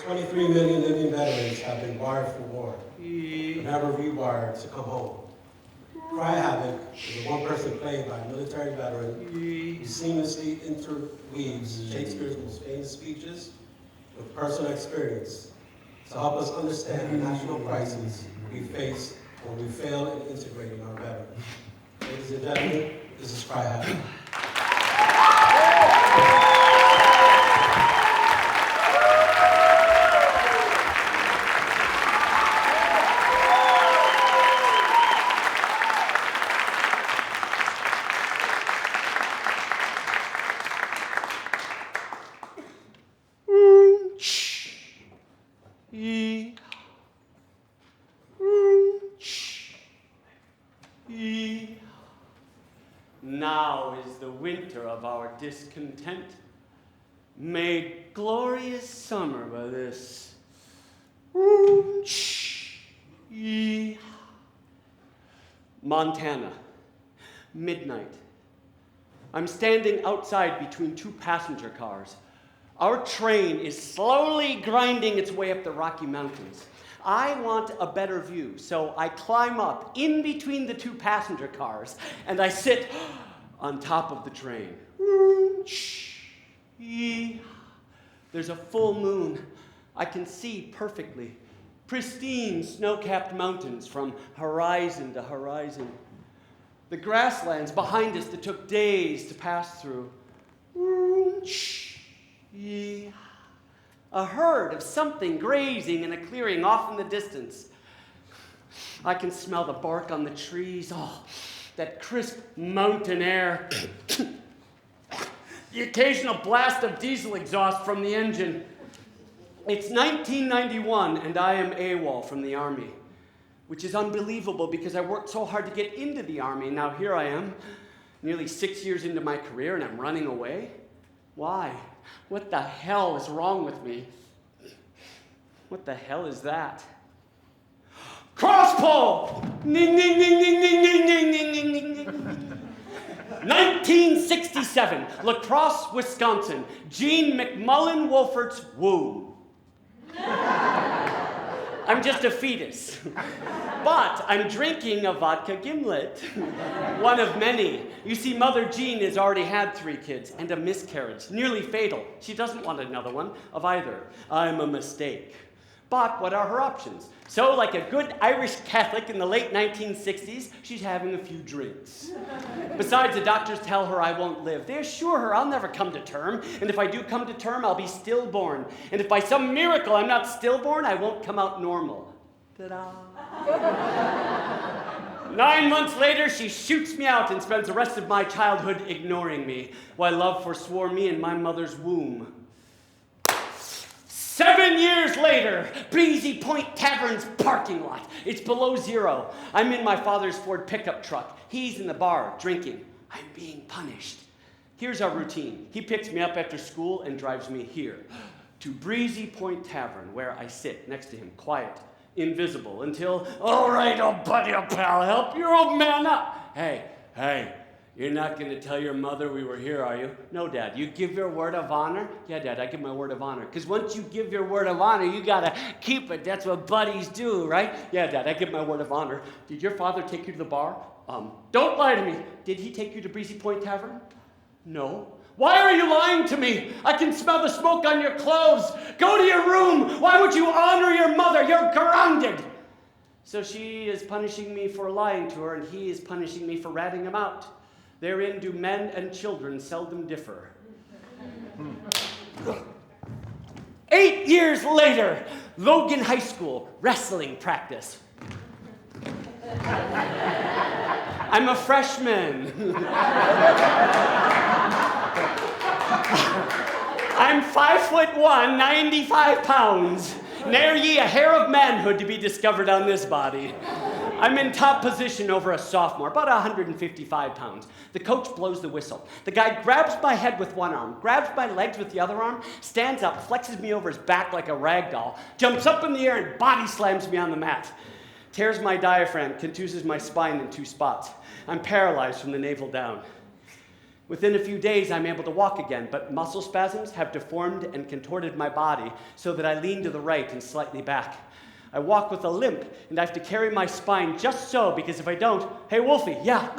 23 million Libyan veterans have been wired for war, but never rewired to come home. Cry Havoc is a one-person play by a military veteran who seamlessly interweaves Shakespeare's most famous speeches with personal experience to help us understand the national crises we face when we fail in integrating our veterans. Ladies and gentlemen, this is Cry Havoc. Now is the winter of our discontent, made glorious summer by this. Montana, midnight. I'm standing outside between two passenger cars. Our train is slowly grinding its way up the Rocky Mountains. I want a better view, so I climb up in between the two passenger cars, and I sit on top of the train. There's a full moon. I can see perfectly. Pristine snow-capped mountains from horizon to horizon. The grasslands behind us that took days to pass through. A herd of something grazing in a clearing off in the distance. I can smell the bark on the trees. Oh, that crisp mountain air. The occasional blast of diesel exhaust from the engine. It's 1991 and I am AWOL from the Army, which is unbelievable because I worked so hard to get into the Army. Now here I am, nearly 6 years into my career, and I'm running away. Why? What the hell is wrong with me? What the hell is that? Cross pole! Ning, ning, ning, ning, ning, ning, ning, ning, ning, ning, ning. 1967, La Crosse, Wisconsin. Gene McMullen Wolfert's womb. I'm just a fetus. But I'm drinking a vodka gimlet. One of many. You see, Mother Jean has already had 3 kids and a miscarriage, nearly fatal. She doesn't want another one of either. I'm a mistake. But what are her options? So, like a good Irish Catholic in the late 1960s, she's having a few drinks. Besides, the doctors tell her I won't live. They assure her I'll never come to term, and if I do come to term, I'll be stillborn. And if by some miracle I'm not stillborn, I won't come out normal. Ta-da! 9 months later, she shoots me out and spends the rest of my childhood ignoring me, while love forswore me in my mother's womb. 7 years later, Breezy Point Tavern's parking lot. It's below zero. I'm in my father's Ford pickup truck. He's in the bar, drinking. I'm being punished. Here's our routine. He picks me up after school and drives me here, to Breezy Point Tavern, where I sit next to him, quiet, invisible, until, all right, old buddy, old pal, help your old man up. Hey, you're not going to tell your mother we were here, are you? No, Dad. You give your word of honor? Yeah, Dad, I give my word of honor. Because once you give your word of honor, you got to keep it. That's what buddies do, right? Yeah, Dad, I give my word of honor. Did your father take you to the bar? Don't lie to me. Did he take you to Breezy Point Tavern? No. Why are you lying to me? I can smell the smoke on your clothes. Go to your room. Why would you honor your mother? You're grounded. So she is punishing me for lying to her, and he is punishing me for ratting him out. Therein do men and children seldom differ. 8 years later, Logan High School, wrestling practice. I'm a freshman. I'm 5'1", 95 pounds. Ne'er ye a hair of manhood to be discovered on this body. I'm in top position over a sophomore, about 155 pounds. The coach blows the whistle. The guy grabs my head with one arm, grabs my legs with the other arm, stands up, flexes me over his back like a rag doll, jumps up in the air and body slams me on the mat. Tears my diaphragm, contuses my spine in 2 spots. I'm paralyzed from the navel down. Within a few days, I'm able to walk again, but muscle spasms have deformed and contorted my body so that I lean to the right and slightly back. I walk with a limp, and I have to carry my spine just so, because if I don't, hey, Wolfie, yeah,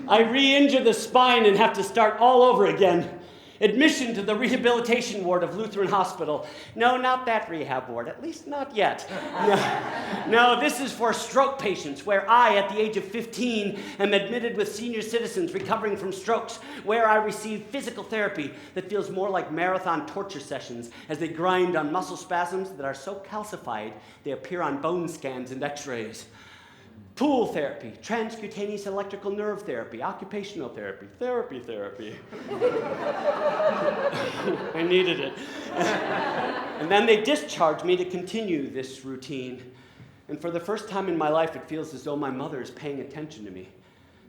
I re-injure the spine and have to start all over again. Admission to the rehabilitation ward of Lutheran Hospital. No, not that rehab ward, at least not yet. No, this is for stroke patients, where I, at the age of 15, am admitted with senior citizens recovering from strokes, where I receive physical therapy that feels more like marathon torture sessions as they grind on muscle spasms that are so calcified they appear on bone scans and x-rays. Pool therapy, transcutaneous electrical nerve therapy, occupational therapy. I needed it. And then they discharge me to continue this routine. And for the first time in my life, it feels as though my mother is paying attention to me.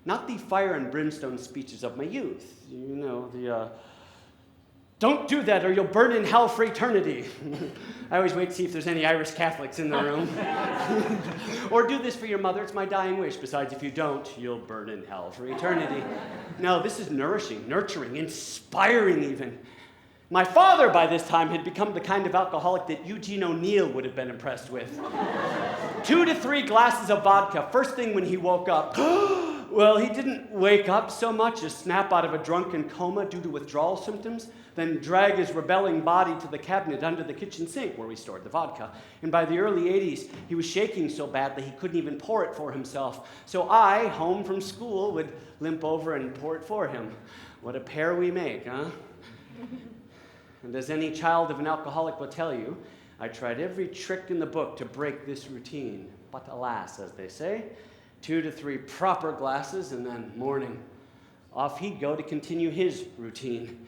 Not the fire and brimstone speeches of my youth. You know, the, don't do that or you'll burn in hell for eternity. I always wait to see if there's any Irish Catholics in the room. Or do this for your mother, it's my dying wish. Besides, if you don't, you'll burn in hell for eternity. No, this is nourishing, nurturing, inspiring even. My father, by this time, had become the kind of alcoholic that Eugene O'Neill would have been impressed with. 2 to 3 glasses of vodka, first thing when he woke up. Well, he didn't wake up so much as snap out of a drunken coma due to withdrawal symptoms, then drag his rebelling body to the cabinet under the kitchen sink where we stored the vodka. And by the early 80s, he was shaking so badly he couldn't even pour it for himself. So I, home from school, would limp over and pour it for him. What a pair we make, huh? And as any child of an alcoholic will tell you, I tried every trick in the book to break this routine. But alas, as they say, 2 to 3 proper glasses and then morning. Off he'd go to continue his routine.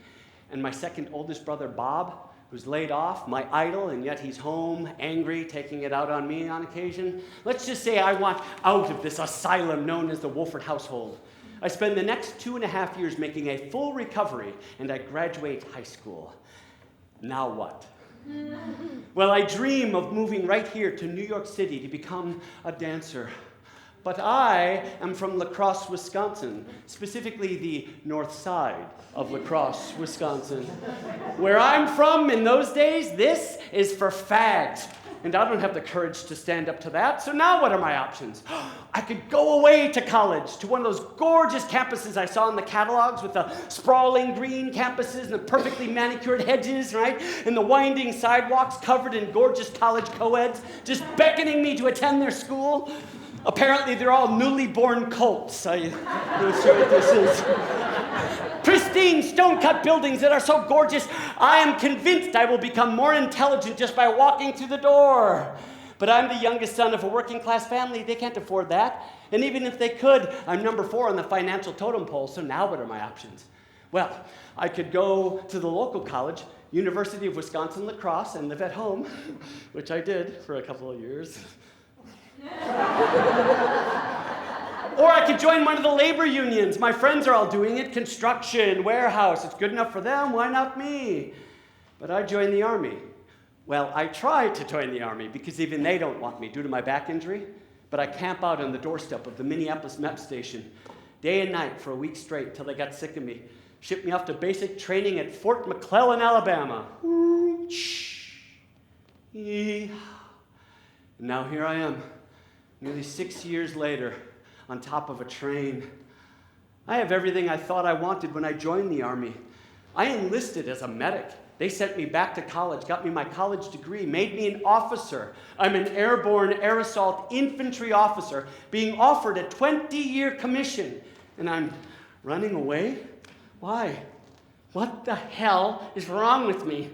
And my second oldest brother, Bob, who's laid off, my idol, and yet he's home, angry, taking it out on me on occasion. Let's just say I want out of this asylum known as the Wolfert household. I spend the next 2.5 years making a full recovery, and I graduate high school. Now what? Well, I dream of moving right here to New York City to become a dancer. But I am from La Crosse, Wisconsin, specifically the north side of La Crosse, Wisconsin. Where I'm from in those days, this is for fags. And I don't have the courage to stand up to that, so now what are my options? I could go away to college, to one of those gorgeous campuses I saw in the catalogs with the sprawling green campuses and the perfectly manicured hedges, right? And the winding sidewalks covered in gorgeous college co-eds, just beckoning me to attend their school. Apparently, they're all newly born Kolks. I'm not sure what this is. Pristine, stone-cut buildings that are so gorgeous, I am convinced I will become more intelligent just by walking through the door. But I'm the youngest son of a working-class family. They can't afford that. And even if they could, I'm number 4 on the financial totem pole, so now what are my options? Well, I could go to the local college, University of Wisconsin-La Crosse, and live at home, which I did for a couple of years. Or I could join one of the labor unions. My friends are all doing it. Construction, warehouse. It's good enough for them. Why not me? But I joined the Army. Well, I tried to join the Army because even they don't want me due to my back injury. But I camp out on the doorstep of the Minneapolis MEP station day and night for a week straight till they got sick of me. Shipped me off to basic training at Fort McClellan, Alabama. And now here I am. Nearly 6 years later, on top of a train. I have everything I thought I wanted when I joined the Army. I enlisted as a medic. They sent me back to college, got me my college degree, made me an officer. I'm an airborne air assault infantry officer being offered a 20-year commission. And I'm running away? Why? What the hell is wrong with me?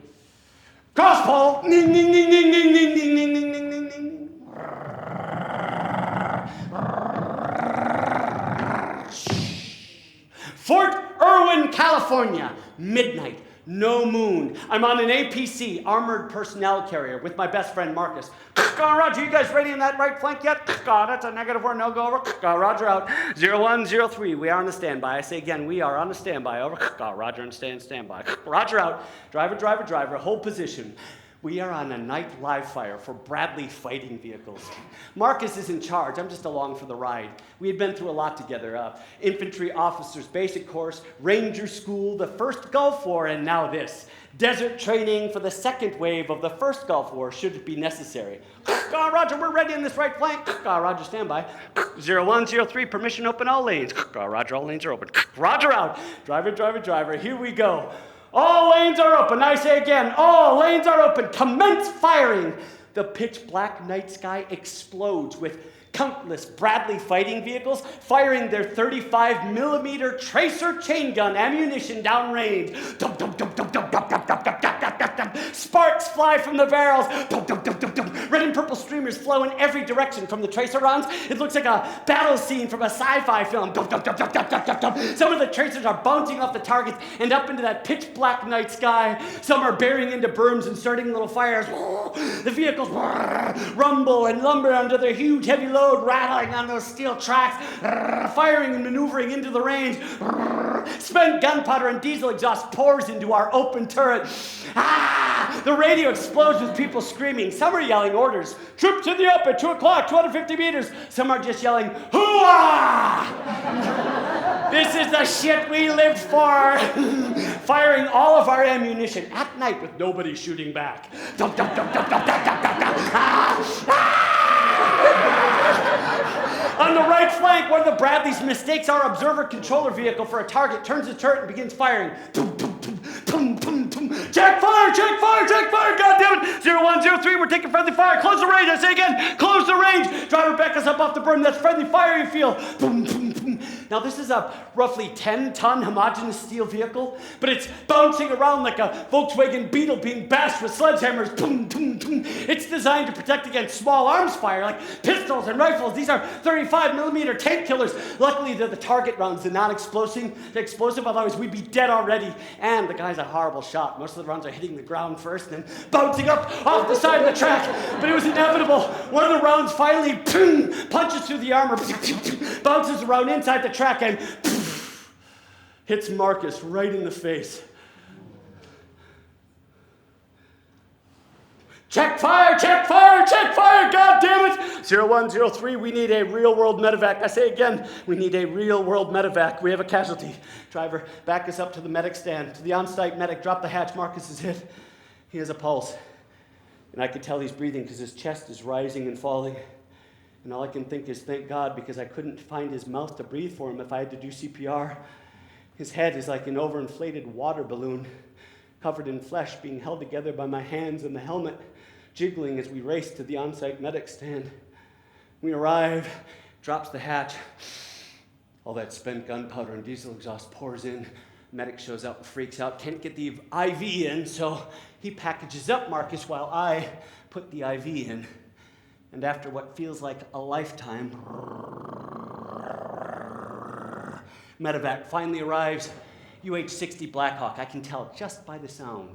Cross pole! Ning, ning, ning, ning, ning, ning, ning, ning, ning, ning, ning, ning. Fort Irwin, California, midnight, no moon. I'm on an APC, armored personnel carrier, with my best friend Marcus. Roger, you guys ready in that right flank yet? That's a negative or no go over. Roger out. 0103, we are on a standby. I say again, we are on a standby. Over. Roger, understand, standby. Roger out. Driver, hold position. We are on a night live fire for Bradley fighting vehicles. Marcus is in charge. I'm just along for the ride. We had been through a lot together. Infantry officers basic course, Ranger school, the first Gulf War, and now this. Desert training for the second wave of the first Gulf War, should it be necessary. Roger, we're ready in this right flank. Roger, standby. 0103, permission open all lanes. Roger, all lanes are open. Roger out. Driver, here we go. All lanes are open. I say again, all lanes are open. Commence firing. The pitch black night sky explodes with countless Bradley fighting vehicles firing their 35mm tracer chain gun ammunition downrange. Sparks fly from the barrels. Red and purple streamers flow in every direction from the tracer rounds. It looks like a battle scene from a sci-fi film. Some of the tracers are bouncing off the targets and up into that pitch black night sky. Some are bearing into berms and starting little fires. The vehicles rumble and lumber under their huge heavy load, rattling on those steel tracks, firing and maneuvering into the range. Spent gunpowder and diesel exhaust pours into our open turret. The radio explodes with people screaming. Some are yelling orders. Troop to the up at 2 o'clock, 250 meters. Some are just yelling, hoo-ah! This is the shit we lived for. Firing all of our ammunition at night with nobody shooting back. On the right flank, one of the Bradleys mistakes our observer controller vehicle for a target, turns the turret and begins firing. Check fire, goddammit! 0103, we're taking friendly fire. Close the range, I say again, close the range. Driver, back us up off the berm. That's friendly fire you feel. Now, this is a roughly 10-ton homogeneous steel vehicle, but it's bouncing around like a Volkswagen Beetle being bashed with sledgehammers. It's designed to protect against small arms fire, like pistols and rifles. These are 35mm tank killers. Luckily, they're the target rounds, the non-explosive. Otherwise, we'd be dead already. And the guy's a horrible shot. Most of the rounds are hitting the ground first and then bouncing up off the side of the track. But it was inevitable. One of the rounds finally punches through the armor, bounces around inside the track, and hits Marcus right in the face. Check fire, God damn it! 0103, we need a real-world medevac. I say again, we need a real-world medevac. We have a casualty. Driver, back us up to the medic stand. To the on-site medic, drop the hatch. Marcus is hit. He has a pulse. And I can tell he's breathing because his chest is rising and falling. And all I can think is, thank God, because I couldn't find his mouth to breathe for him if I had to do CPR. His head is like an overinflated water balloon, covered in flesh, being held together by my hands and the helmet, jiggling as we race to the on-site medic stand. We arrive, drops the hatch. All that spent gunpowder and diesel exhaust pours in. Medic shows up and freaks out, can't get the IV in, so he packages up Marcus while I put the IV in. And after what feels like a lifetime, medevac finally arrives. UH-60 Blackhawk, I can tell just by the sound.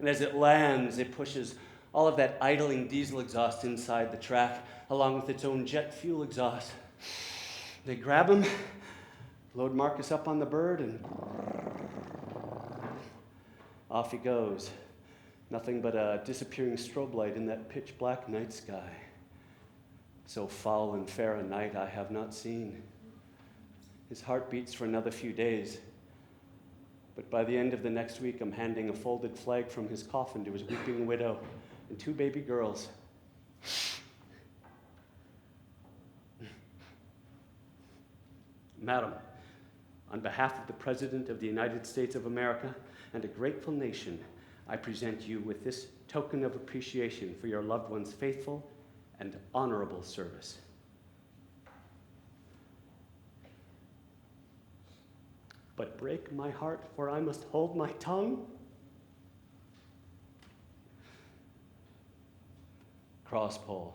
And as it lands, it pushes all of that idling diesel exhaust inside the track, along with its own jet fuel exhaust. They grab him, load Marcus up on the bird, and off he goes. Nothing but a disappearing strobe light in that pitch black night sky. So foul and fair a night I have not seen. His heart beats for another few days. But by the end of the next week, I'm handing a folded flag from his coffin to his weeping widow and 2 baby girls. Madam, on behalf of the President of the United States of America and a grateful nation, I present you with this token of appreciation for your loved one's faithful and honorable service. But break my heart, for I must hold my tongue. Cross pole.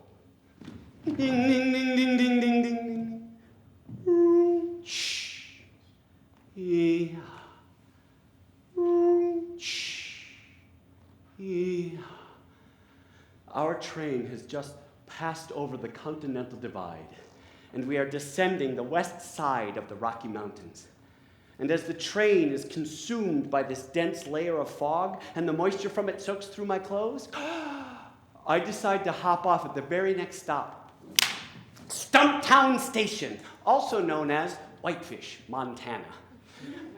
Ding, ding, ding, ding, ding, ding, ding, ding. Shh. Yeah. Shh. Yeah. Our train has just passed over the Continental Divide, and we are descending the west side of the Rocky Mountains. And as the train is consumed by this dense layer of fog and the moisture from it soaks through my clothes, I decide to hop off at the very next stop. Stumptown Station, also known as Whitefish, Montana.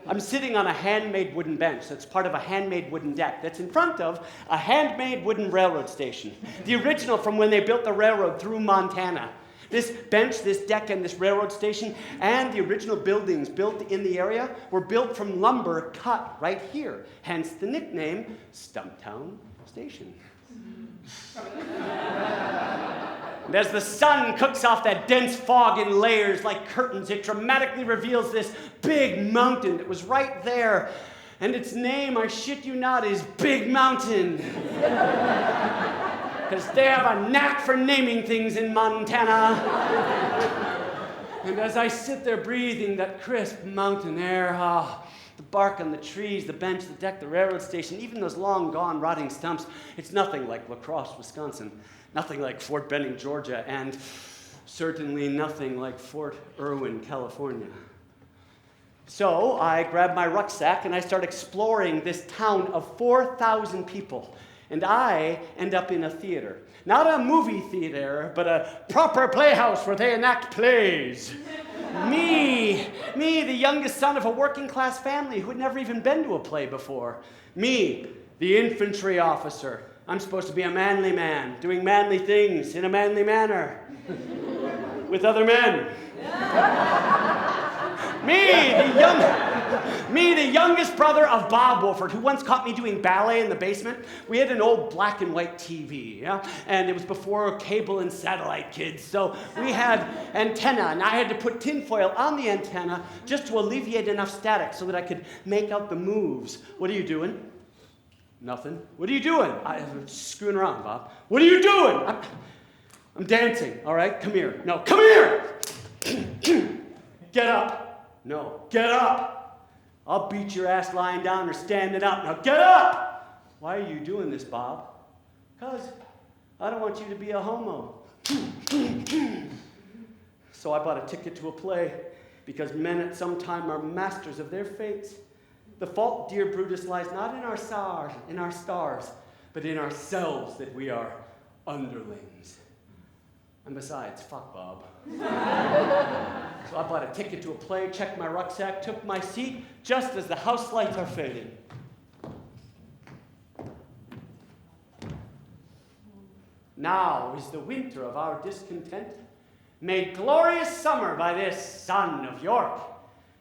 I'm sitting on a handmade wooden bench that's part of a handmade wooden deck that's in front of a handmade wooden railroad station, the original from when they built the railroad through Montana. This bench, this deck, and this railroad station, and the original buildings built in the area were built from lumber cut right here, hence the nickname Stumptown Station. And as the sun cooks off that dense fog in layers like curtains, it dramatically reveals this big mountain that was right there. And its name, I shit you not, is Big Mountain. Because they have a knack for naming things in Montana. And as I sit there breathing that crisp mountain air, the bark on the trees, the bench, the deck, the railroad station, even those long gone rotting stumps, it's nothing like La Crosse, Wisconsin, nothing like Fort Benning, Georgia, and certainly nothing like Fort Irwin, California. So I grab my rucksack and I start exploring this town of 4,000 people. And I end up in a theater. Not a movie theater, but a proper playhouse where they enact plays. Me, the youngest son of a working class family who had never even been to a play before. Me, the infantry officer. I'm supposed to be a manly man, doing manly things in a manly manner. With other men. Me, the youngest brother of Bob Wolfert, who once caught me doing ballet in the basement. We had an old black and white TV, yeah? And it was before cable and satellite, kids. So we had antenna, and I had to put tinfoil on the antenna just to alleviate enough static so that I could make out the moves. What are you doing? Nothing. What are you doing? I'm screwing around, Bob. What are you doing? I'm dancing, all right? Come here. No, come here! Get up. No, get up. I'll beat your ass lying down or standing up. Now get up! Why are you doing this, Bob? Because I don't want you to be a homo. So I bought a ticket to a play because men at some time are masters of their fates. The fault, dear Brutus, lies not in our stars, but in ourselves that we are underlings. And besides, fuck Bob. So I bought a ticket to a play, checked my rucksack, took my seat, just as the house lights are fading. Now is the winter of our discontent, made glorious summer by this sun of York,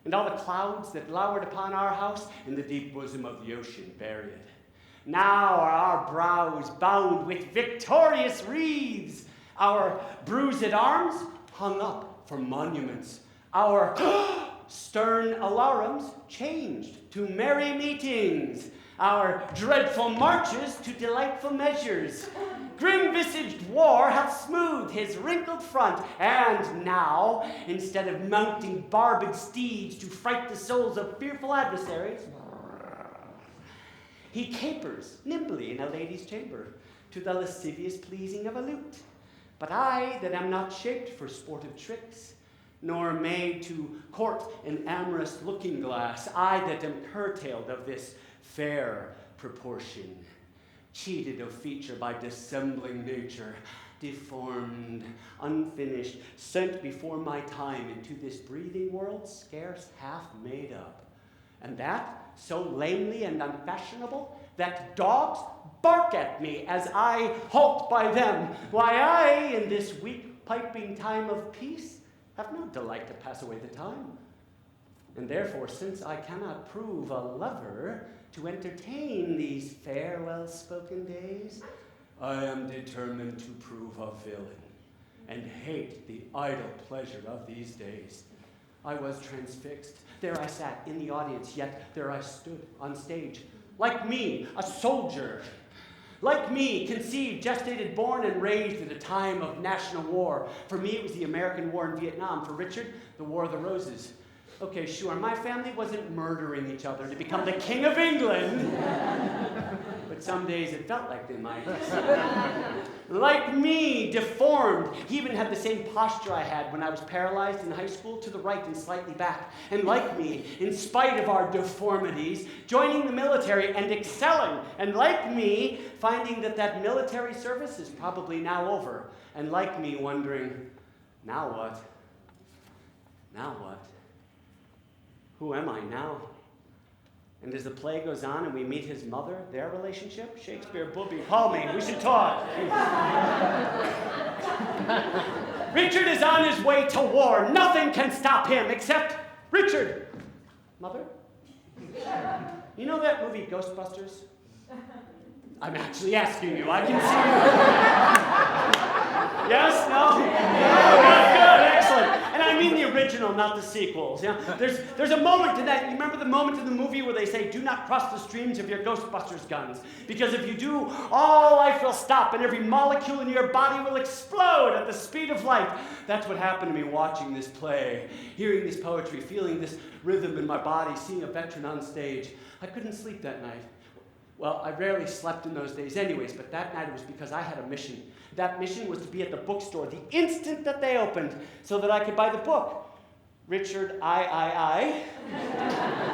and all the clouds that lowered upon our house in the deep bosom of the ocean buried. Now are our brows bound with victorious wreaths, our bruised arms hung up for monuments, our stern alarums changed to merry meetings, our dreadful marches to delightful measures. Grim-visaged war hath smoothed his wrinkled front, and now, instead of mounting barbed steeds to fright the souls of fearful adversaries, he capers nimbly in a lady's chamber to the lascivious pleasing of a lute. But I that am not shaped for sportive tricks, nor made to court an amorous looking glass, I that am curtailed of this fair proportion, cheated of feature by dissembling nature, deformed, unfinished, sent before my time into this breathing world scarce half made up, and that so lamely and unfashionable that dogs bark at me as I halt by them. Why, I, in this weak piping time of peace, have no delight to pass away the time. And therefore, since I cannot prove a lover to entertain these fair, well-spoken days, I am determined to prove a villain and hate the idle pleasure of these days. I was transfixed. There I sat in the audience, yet there I stood on stage. Like me, a soldier. Like me, conceived, gestated, born, and raised at a time of national war. For me, it was the American War in Vietnam. For Richard, the War of the Roses. Okay, sure, my family wasn't murdering each other to become the King of England. But but some days it felt like they might. Like me, deformed. He even had the same posture I had when I was paralyzed in high school, to the right and slightly back. And like me, in spite of our deformities, joining the military and excelling. And like me, finding that military service is probably now over. And like me, wondering, now what? Now what? Who am I now? And as the play goes on and we meet his mother, their relationship, Shakespeare, Booby, call me, we should talk. Richard is on his way to war. Nothing can stop him except Richard. Mother? You know that movie Ghostbusters? I'm actually asking you. I can see you. Yes? No? Good, excellent. And I mean the original, not the sequels. Yeah? There's a moment in that. You remember the moment in the movie where they say, do not cross the streams of your Ghostbusters guns, because if you do, all life will stop and every molecule in your body will explode at the speed of light. That's what happened to me watching this play, hearing this poetry, feeling this rhythm in my body, seeing a veteran on stage. I couldn't sleep that night. Well, I rarely slept in those days anyways, but that night it was because I had a mission. That mission was to be at the bookstore the instant that they opened so that I could buy the book. Richard I,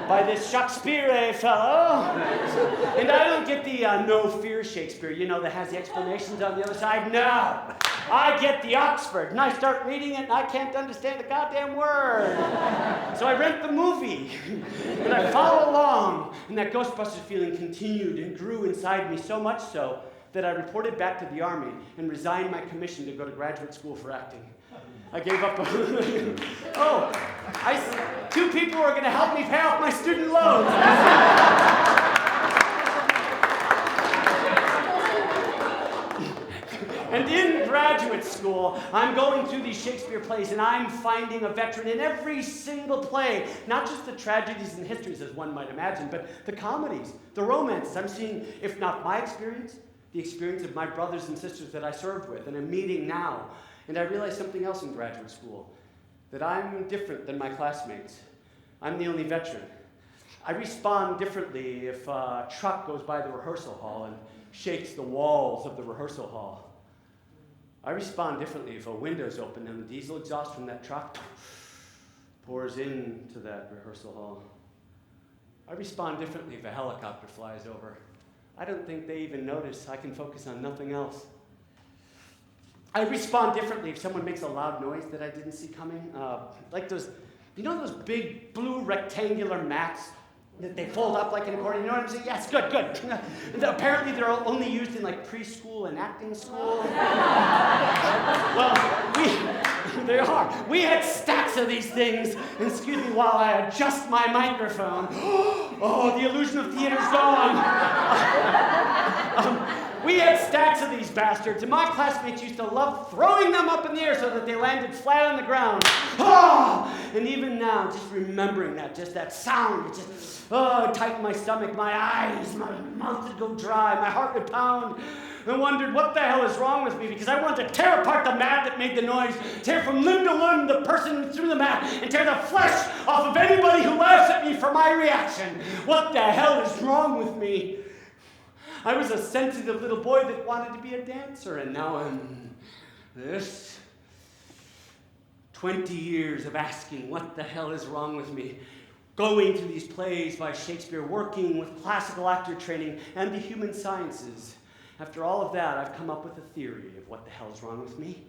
by this Shakespeare fellow. And I don't get the no fear Shakespeare, you know, that has the explanations on the other side. No, I get the Oxford, and I start reading it, and I can't understand a goddamn word. So I rent the movie, and I follow along, and that Ghostbusters feeling continued and grew inside me, so much so that I reported back to the Army and resigned my commission to go to graduate school for acting. I gave up. Two people were going to help me pay off my student loans. And in graduate school, I'm going through these Shakespeare plays, and I'm finding a veteran in every single play. Not just the tragedies and histories, as one might imagine, but the comedies, the romances. I'm seeing, if not my experience, the experience of my brothers and sisters that I served with, and I'm meeting now. And I realized something else in graduate school, that I'm different than my classmates. I'm the only veteran. I respond differently if a truck goes by the rehearsal hall and shakes the walls of the rehearsal hall. I respond differently if a window's open and the diesel exhaust from that truck pours into that rehearsal hall. I respond differently if a helicopter flies over. I don't think they even notice. I can focus on nothing else. I respond differently if someone makes a loud noise that I didn't see coming. Like those, you know those big blue rectangular mats that they fold up like an accordion? You know what I'm saying? Yes, good. And apparently they're only used in like preschool and acting school. Well, they are. We had stacks of these things. And excuse me while I adjust my microphone. Oh, the illusion of theater's gone. We had stacks of these bastards, and my classmates used to love throwing them up in the air so that they landed flat on the ground. Oh! And even now, just remembering that, just that sound, it just tightened my stomach, my eyes, my mouth would go dry, my heart would pound. I wondered what the hell is wrong with me, because I wanted to tear apart the mat that made the noise, tear from limb to limb the person through the mat, and tear the flesh off of anybody who laughs at me for my reaction. What the hell is wrong with me? I was a sensitive little boy that wanted to be a dancer, and now I'm this. 20 years of asking what the hell is wrong with me, going through these plays by Shakespeare, working with classical actor training and the human sciences. After all of that, I've come up with a theory of what the hell is wrong with me.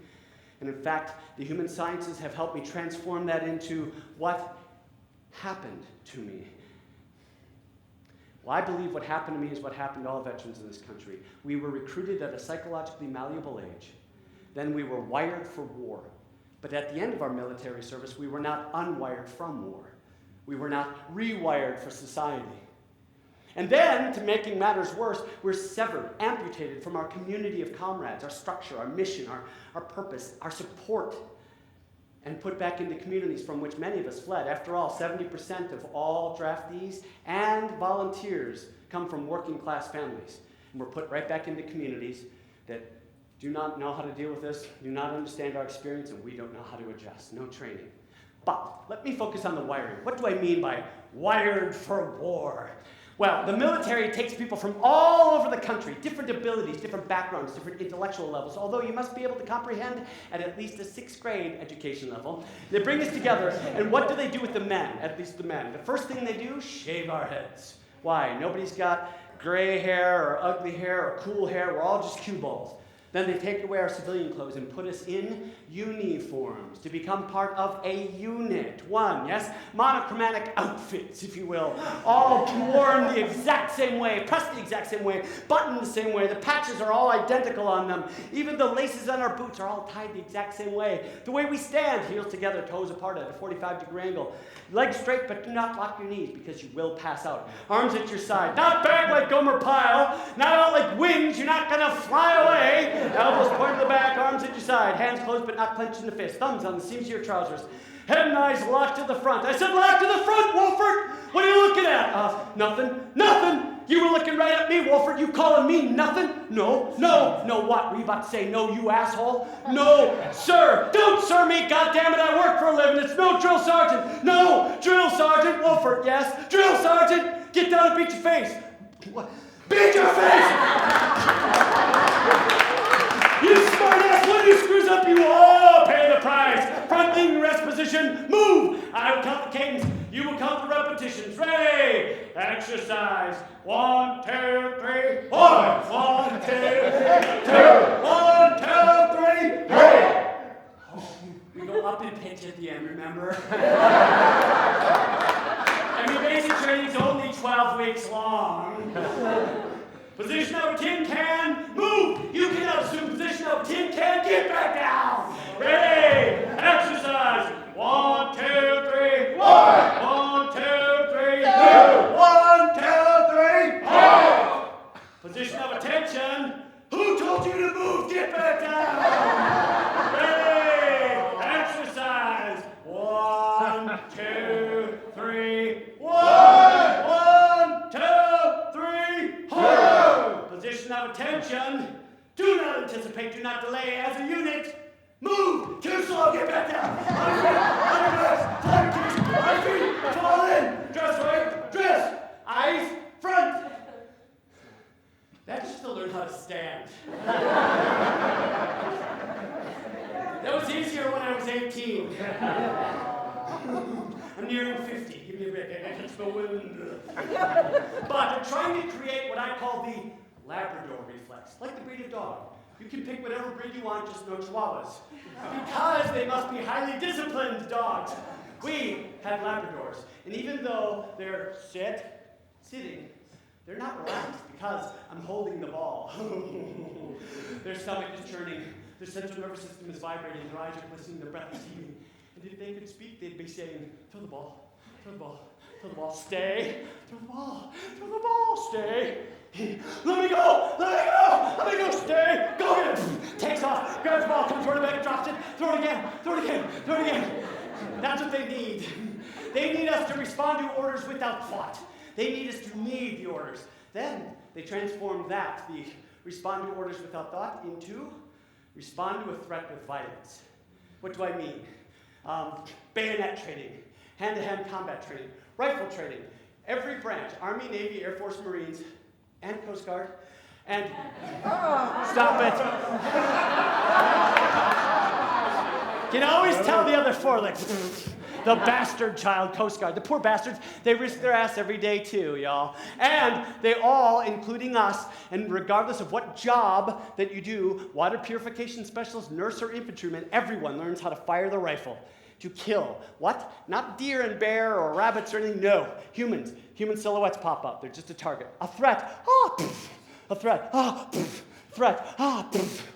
And in fact, the human sciences have helped me transform that into what happened to me. Well, I believe what happened to me is what happened to all veterans in this country. We were recruited at a psychologically malleable age. Then we were wired for war. But at the end of our military service, we were not unwired from war. We were not rewired for society. And then, to making matters worse, we're severed, amputated from our community of comrades, our structure, our mission, our purpose, our support, and put back into communities from which many of us fled. After all, 70% of all draftees and volunteers come from working class families. And we're put right back into communities that do not know how to deal with this, do not understand our experience, and we don't know how to adjust. No training. But let me focus on the wiring. What do I mean by wired for war? Well, the military takes people from all over the country, different abilities, different backgrounds, different intellectual levels, although you must be able to comprehend at least a 6th grade education level. They bring us together, and what do they do with the men, at least the men? The first thing they do, shave our heads. Why? Nobody's got gray hair or ugly hair or cool hair. We're all just cue balls. Then they take away our civilian clothes and put us in uniforms to become part of a unit. One, yes? Monochromatic outfits, if you will. All worn the exact same way, pressed the exact same way, buttoned the same way. The patches are all identical on them. Even the laces on our boots are all tied the exact same way. The way we stand, heels together, toes apart at a 45-degree angle. Legs straight, but do not lock your knees because you will pass out. Arms at your side. Not back like Gomer Pyle. Not out like wings. You're not going to fly away. Elbows pointed to the back, arms at your side. Hands closed but not clenched in the fist. Thumbs on the seams of your trousers. Head and eyes locked to the front. I said locked to the front, Wolfert. What are you looking at? Nothing. Nothing. You were looking right at me, Wolfert. You calling me nothing? No. No, what? Were you about to say no, you asshole? No, sir. Don't sir me. God damn it, I work for a living. It's no drill sergeant. No, drill sergeant. Wolfert, yes. Drill sergeant. Get down and beat your face. What? Beat your face! You smart-ass, when you screws up, you all pay the price. Front lean, rest position, move. I will count the cadence. You will count the repetitions. Ready? Exercise. 1, 2, 3, 4. 1, 2, 3, 2. 1, 2, 3, 3. We go up in pitch at the end, remember? And your basic training's only 12 weeks long. Position of a tin can, move! You can assume position of a tin can, get back down! Ready! Exercise! 1, 2, 3, 1! 1, 2, 3, 2! 1, 2, 3, 4! Position of attention, who told you to move? Get back down! Ready! Exercise! 1, 2, 3, 1! 1, 2, 3, 4! Position of attention. Do not anticipate, do not delay as a unit. Move! Too slow, get back down! On feet, fall in! Dress right, dress! Eyes, front! That's just to learn how to stand. That was easier when I was 18. I'm nearing 50. Give me a break. I can smell wind. But they're trying to create what I call the Labrador reflex, like the breed of dog. You can pick whatever breed you want, just no chihuahuas. Because they must be highly disciplined dogs. We have Labradors. And even though they're sitting, they're not relaxed because I'm holding the ball. Their stomach is churning. Their central nervous system is vibrating. Their eyes are glistening. Their breath is heaving. And if they could speak, they'd be saying, throw the ball, throw the ball, throw the ball, stay, throw the ball, stay. Let me go, stay, go get it. Takes off, grabs the ball, comes toward the back, drops it, throw it again. That's what they need. They need us to respond to orders without thought. They need us to need the orders. Then they transform that, the respond to orders without thought, into respond to a threat with violence. What do I mean? Bayonet training, hand-to-hand combat training, rifle training, every branch, Army, Navy, Air Force, Marines, and Coast Guard, and stop it. You can always tell the other four, like, the bastard child Coast Guard. The poor bastards, they risk their ass every day too, y'all. And they all, including us, and regardless of what job that you do, water purification specialist, nurse, or infantryman, everyone learns how to fire the rifle to kill. What? Not deer and bear or rabbits or anything, no. Humans. Human silhouettes pop up. They're just a target. A threat. Ah, poof. A threat. Ah, poof. Threat. Ah, poof.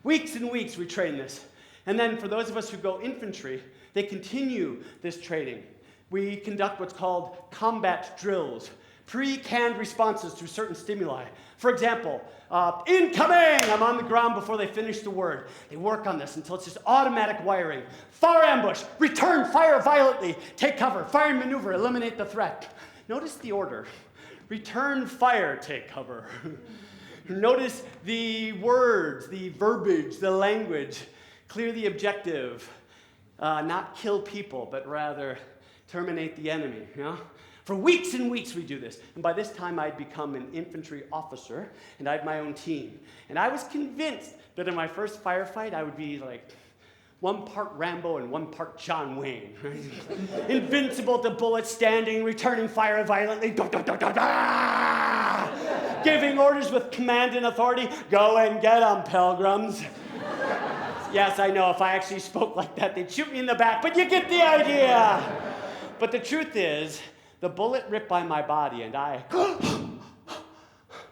Weeks and weeks we train this. And then for those of us who go infantry, they continue this training. We conduct what's called combat drills, pre-canned responses to certain stimuli. For example, incoming! I'm on the ground before they finish the word. They work on this until it's just automatic wiring. Fire ambush, return, fire violently, take cover, fire and maneuver, eliminate the threat. Notice the order. Return, fire, take cover. Notice the words, the verbiage, the language. Clear the objective. Not kill people, but rather terminate the enemy. You know? For weeks and weeks we do this. And by this time I'd become an infantry officer, and I had my own team. And I was convinced that in my first firefight I would be like one part Rambo and one part John Wayne. Right? Invincible to bullets, standing, returning fire violently, giving orders with command and authority. Go and get them, pilgrims. Yes, I know, if I actually spoke like that, they'd shoot me in the back, but you get the idea. But the truth is, the bullet ripped by my body, and I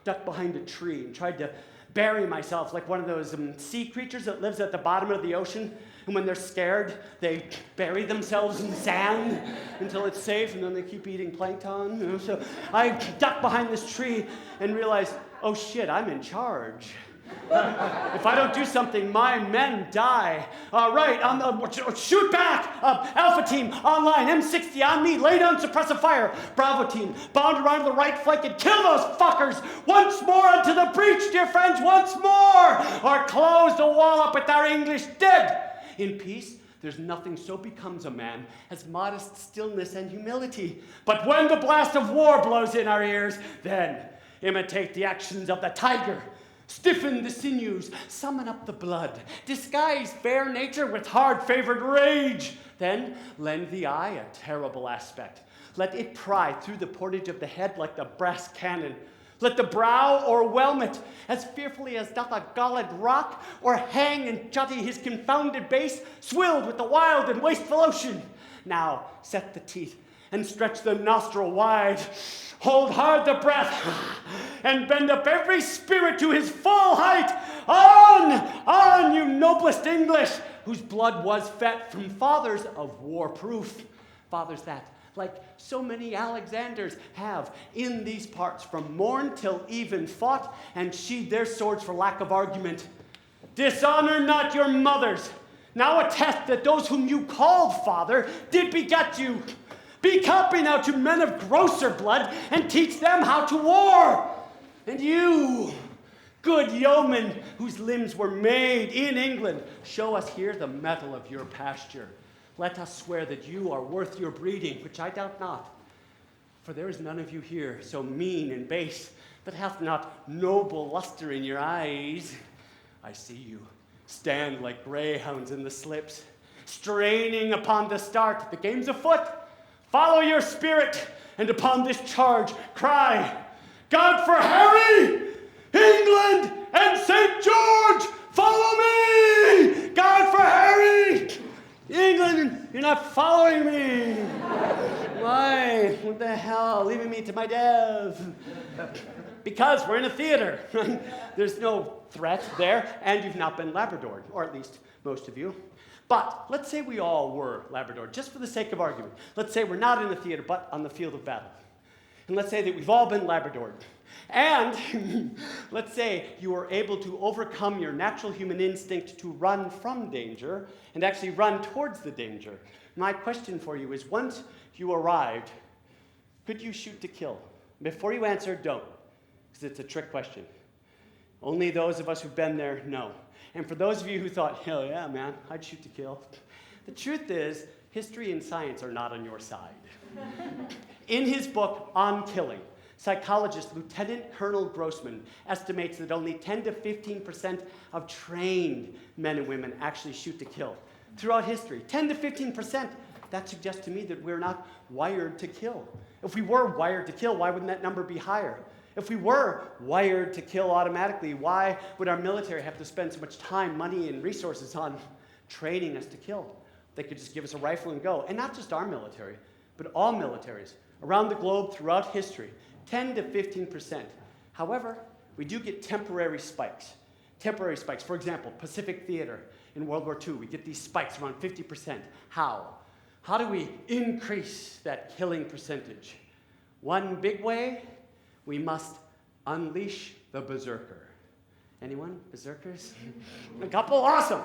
ducked behind a tree and tried to bury myself like one of those sea creatures that lives at the bottom of the ocean. And when they're scared, they bury themselves in sand until it's safe, and then they keep eating plankton. You know? So I ducked behind this tree and realized, oh shit, I'm in charge. If I don't do something, my men die. Shoot back! Alpha team, online, M60 on me, lay down suppressive fire. Bravo team, bound around to the right flank and kill those fuckers. Once more onto the breach, dear friends, once more! Or close the wall up with our English dead. In peace, there's nothing so becomes a man as modest stillness and humility. But when the blast of war blows in our ears, then imitate the actions of the tiger. Stiffen the sinews, summon up the blood, disguise fair nature with hard-favored rage. Then lend the eye a terrible aspect. Let it pry through the portage of the head like the brass cannon. Let the brow o'erwhelm it as fearfully as doth a galled rock, or hang and jutty his confounded base, swilled with the wild and wasteful ocean. Now set the teeth and stretch the nostril wide. Hold hard the breath, and bend up every spirit to his full height. On, you noblest English, whose blood was fed from fathers of war-proof. Fathers that, like so many Alexanders, have in these parts from morn till even fought, and sheathed their swords for lack of argument. Dishonor not your mothers. Now attest that those whom you called father did beget you. Be copy now to men of grosser blood, and teach them how to war. And you, good yeomen, whose limbs were made in England, show us here the mettle of your pasture. Let us swear that you are worth your breeding, which I doubt not. For there is none of you here so mean and base, that hath not noble luster in your eyes. I see you stand like greyhounds in the slips, straining upon the start. The game's afoot. Follow your spirit, and upon this charge cry, God for Harry, England, and St. George, follow me! God for Harry, England, you're not following me. Why? What the hell? Leaving me to my death. Because we're in a theater. There's no threat there, and you've not been Labradored, or at least most of you. But let's say we all were Labrador, just for the sake of argument. Let's say we're not in the theater, but on the field of battle. And let's say that we've all been Labradored. And let's say you were able to overcome your natural human instinct to run from danger and actually run towards the danger. My question for you is, once you arrived, could you shoot to kill? Before you answer, don't, because it's a trick question. Only those of us who've been there know. And for those of you who thought, hell yeah, man, I'd shoot to kill, the truth is, history and science are not on your side. In his book, On Killing, psychologist Lieutenant Colonel Grossman estimates that only 10 to 15% of trained men and women actually shoot to kill. Throughout history, 10 to 15%, that suggests to me that we're not wired to kill. If we were wired to kill, why wouldn't that number be higher? If we were wired to kill automatically, why would our military have to spend so much time, money, and resources on training us to kill? They could just give us a rifle and go. And not just our military, but all militaries around the globe throughout history, 10 to 15%. However, we do get temporary spikes. Temporary spikes. For example, Pacific Theater in World War II, we get these spikes around 50%. How? How do we increase that killing percentage? One big way, we must unleash the berserker. Anyone? Berserkers? A couple? Awesome.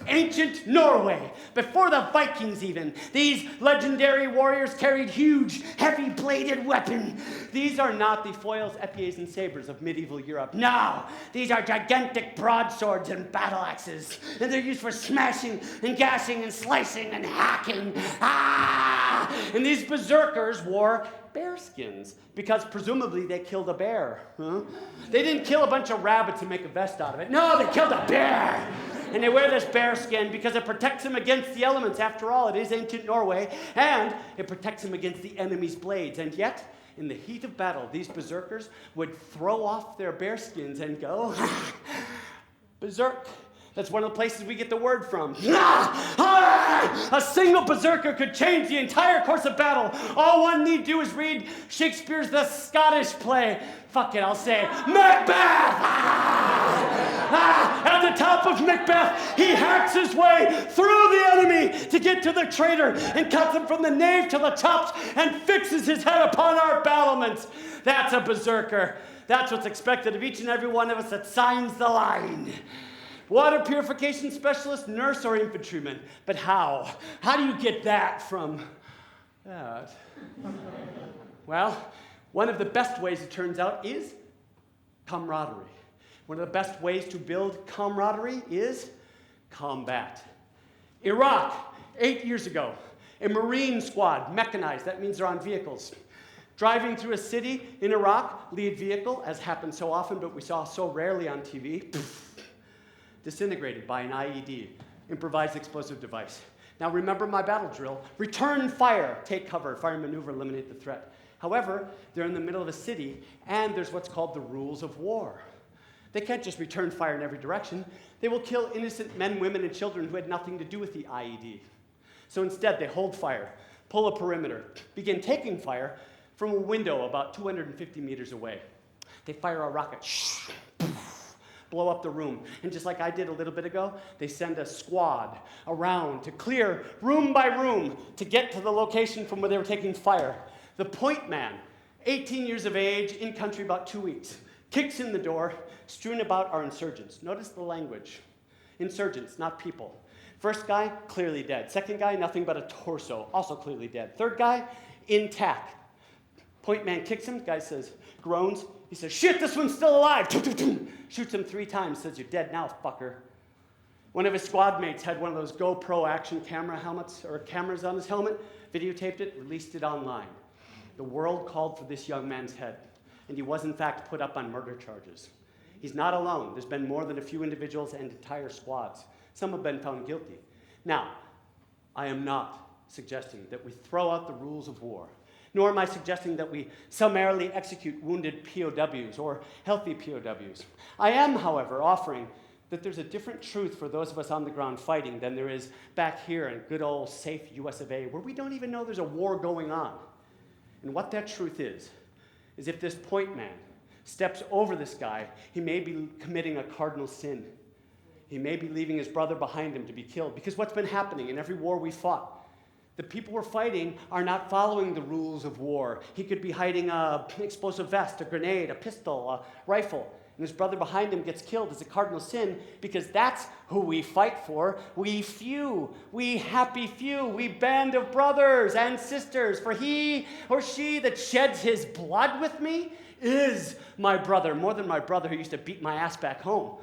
Ancient Norway, before the Vikings even, these legendary warriors carried huge, heavy-bladed weapons. These are not the foils, épées, and sabers of medieval Europe. No, these are gigantic broadswords and battle axes, and they're used for smashing and gashing and slicing and hacking. And these berserkers wore bear skins, because presumably they killed a bear. They didn't kill a bunch of rabbits and make a vest out of it. No, they killed a bear. And they wear this bear skin because it protects them against the elements. After all, it is ancient Norway, and it protects them against the enemy's blades. And yet, in the heat of battle, these berserkers would throw off their bear skins and go berserk. That's one of the places we get the word from. A single berserker could change the entire course of battle. All one need do is read Shakespeare's The Scottish play. Fuck it, I'll say Macbeth! At the top of Macbeth, he hacks his way through the enemy to get to the traitor and cuts him from the nave to the chops and fixes his head upon our battlements. That's a berserker. That's what's expected of each and every one of us that signs the line. Water purification specialist, nurse, or infantryman. But how? How do you get that from that? Well, one of the best ways, it turns out, is camaraderie. One of the best ways to build camaraderie is combat. Iraq, 8 years ago, a Marine squad, mechanized, that means they're on vehicles, driving through a city in Iraq, lead vehicle, as happens so often, but we saw so rarely on TV, disintegrated by an IED, improvised explosive device. Now remember my battle drill. Return fire, take cover, fire maneuver, eliminate the threat. However, they're in the middle of a city, and there's what's called the rules of war. They can't just return fire in every direction. They will kill innocent men, women, and children who had nothing to do with the IED. So instead, they hold fire, pull a perimeter, begin taking fire from a window about 250 meters away. They fire a rocket, blow up the room. And just like I did a little bit ago, they send a squad around to clear room by room to get to the location from where they were taking fire. The point man, 18 years of age, in country about 2 weeks, kicks in the door. Strewn about are insurgents. Notice the language. Insurgents, not people. First guy, clearly dead. Second guy, nothing but a torso, also clearly dead. Third guy, intact. Point man kicks him, guy says, groans. He says, shit, this one's still alive. Shoots him 3 times, says, you're dead now, fucker. One of his squad mates had one of those GoPro action camera helmets, or cameras on his helmet, videotaped it, released it online. The world called for this young man's head, and he was in fact put up on murder charges. He's not alone. There's been more than a few individuals and entire squads. Some have been found guilty. Now, I am not suggesting that we throw out the rules of war, nor am I suggesting that we summarily execute wounded POWs or healthy POWs. I am, however, offering that there's a different truth for those of us on the ground fighting than there is back here in good old safe US of A, where we don't even know there's a war going on. And what that truth is if this point man steps over this guy, he may be committing a cardinal sin. He may be leaving his brother behind him to be killed. Because what's been happening in every war we fought, the people we're fighting are not following the rules of war. He could be hiding an explosive vest, a grenade, a pistol, a rifle, and his brother behind him gets killed as a cardinal sin, because that's who we fight for. We few, we happy few, we band of brothers and sisters. For he or she that sheds his blood with me is my brother, more than my brother who used to beat my ass back home.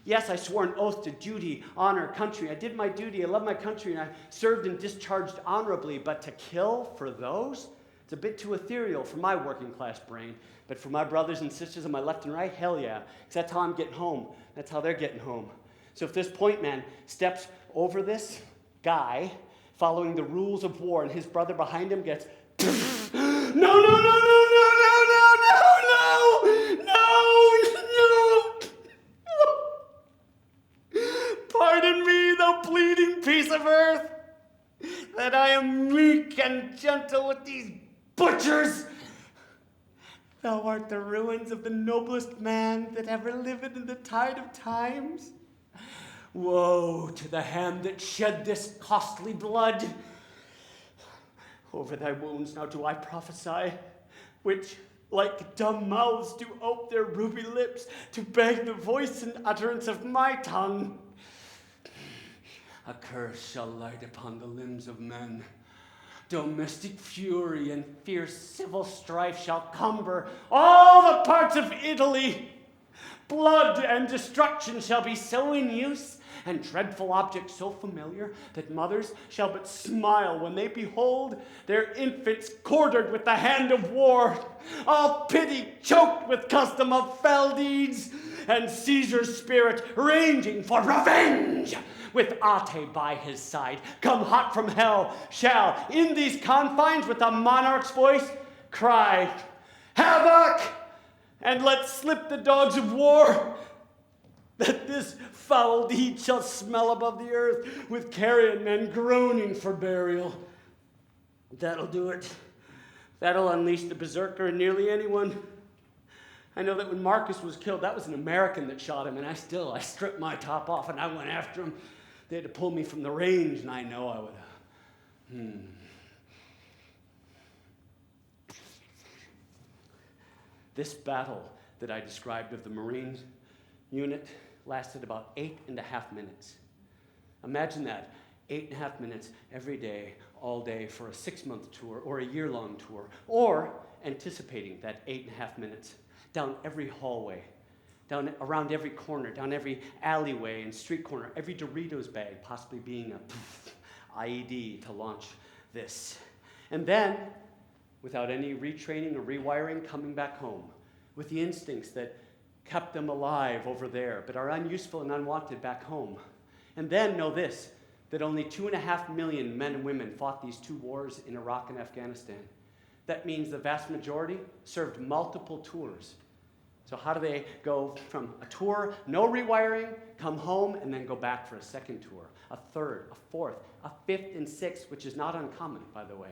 Yes, I swore an oath to duty, honor, country. I did my duty, I love my country, and I served and discharged honorably. But to kill for those, it's a bit too ethereal for my working class brain. But for my brothers and sisters on my left and right, hell yeah. Because that's how I'm getting home. That's how they're getting home. So if this point man steps over this guy, following the rules of war, and his brother behind him gets, no. Pardon me, thou bleeding piece of earth, that I am meek and gentle with these butchers. Thou art the ruins of the noblest man that ever lived in the tide of times. Woe to the hand that shed this costly blood. Over thy wounds now do I prophesy, which, like dumb mouths, do ope their ruby lips to beg the voice and utterance of my tongue. A curse shall light upon the limbs of men. Domestic fury and fierce civil strife shall cumber all the parts of Italy. Blood and destruction shall be so in use, and dreadful objects so familiar, that mothers shall but smile when they behold their infants quartered with the hand of war, all pity choked with custom of fell deeds, and Caesar's spirit ranging for revenge, with Ate by his side, come hot from hell, shall in these confines with a monarch's voice cry, Havoc! And let slip the dogs of war, that this foul deed shall smell above the earth with carrion men groaning for burial. That'll do it. That'll unleash the berserker in nearly anyone. I know that when Marcus was killed, that was an American that shot him, and I stripped my top off and I went after him. They had to pull me from the range, and I know I would. This battle that I described of the Marines unit lasted about 8.5 minutes. Imagine that, 8.5 minutes every day, all day for a 6-month tour or a year-long tour, or anticipating that 8.5 minutes down every hallway, down around every corner, down every alleyway and street corner, every Doritos bag possibly being a IED to launch this. And then, without any retraining or rewiring, coming back home with the instincts that kept them alive over there, but are unuseful and unwanted back home. And then know this, that only 2.5 million men and women fought these 2 wars in Iraq and Afghanistan. That means the vast majority served multiple tours. So how do they go from a tour, no rewiring, come home, and then go back for a second tour, a third, a fourth, a fifth, and sixth, which is not uncommon, by the way?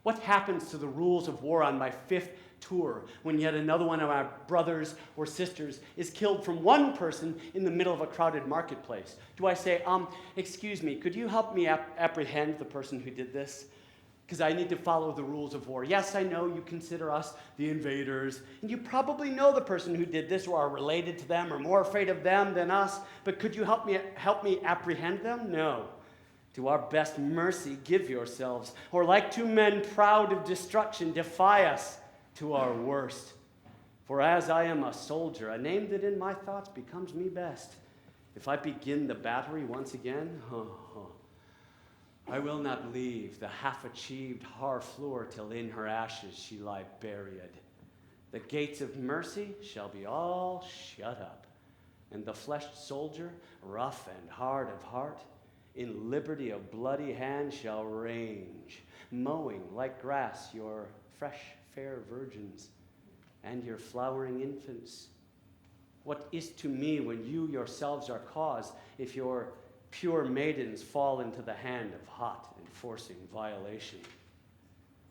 What happens to the rules of war on my 5th tour when yet another one of my brothers or sisters is killed from one person in the middle of a crowded marketplace? Do I say, excuse me, could you help me apprehend the person who did this? Because I need to follow the rules of war. Yes, I know you consider us the invaders, and you probably know the person who did this or are related to them or more afraid of them than us, but could you help me apprehend them? No. To our best mercy, give yourselves, or like 2 men proud of destruction, defy us to our worst. For as I am a soldier, a name that in my thoughts becomes me best, if I begin the battery once again, I will not leave the half-achieved Harfleur till in her ashes she lie buried. The gates of mercy shall be all shut up, and the fleshed soldier, rough and hard of heart, in liberty of bloody hand shall range, mowing like grass your fresh, fair virgins and your flowering infants. What is to me when you yourselves are cause, if your pure maidens fall into the hand of hot and forcing violation?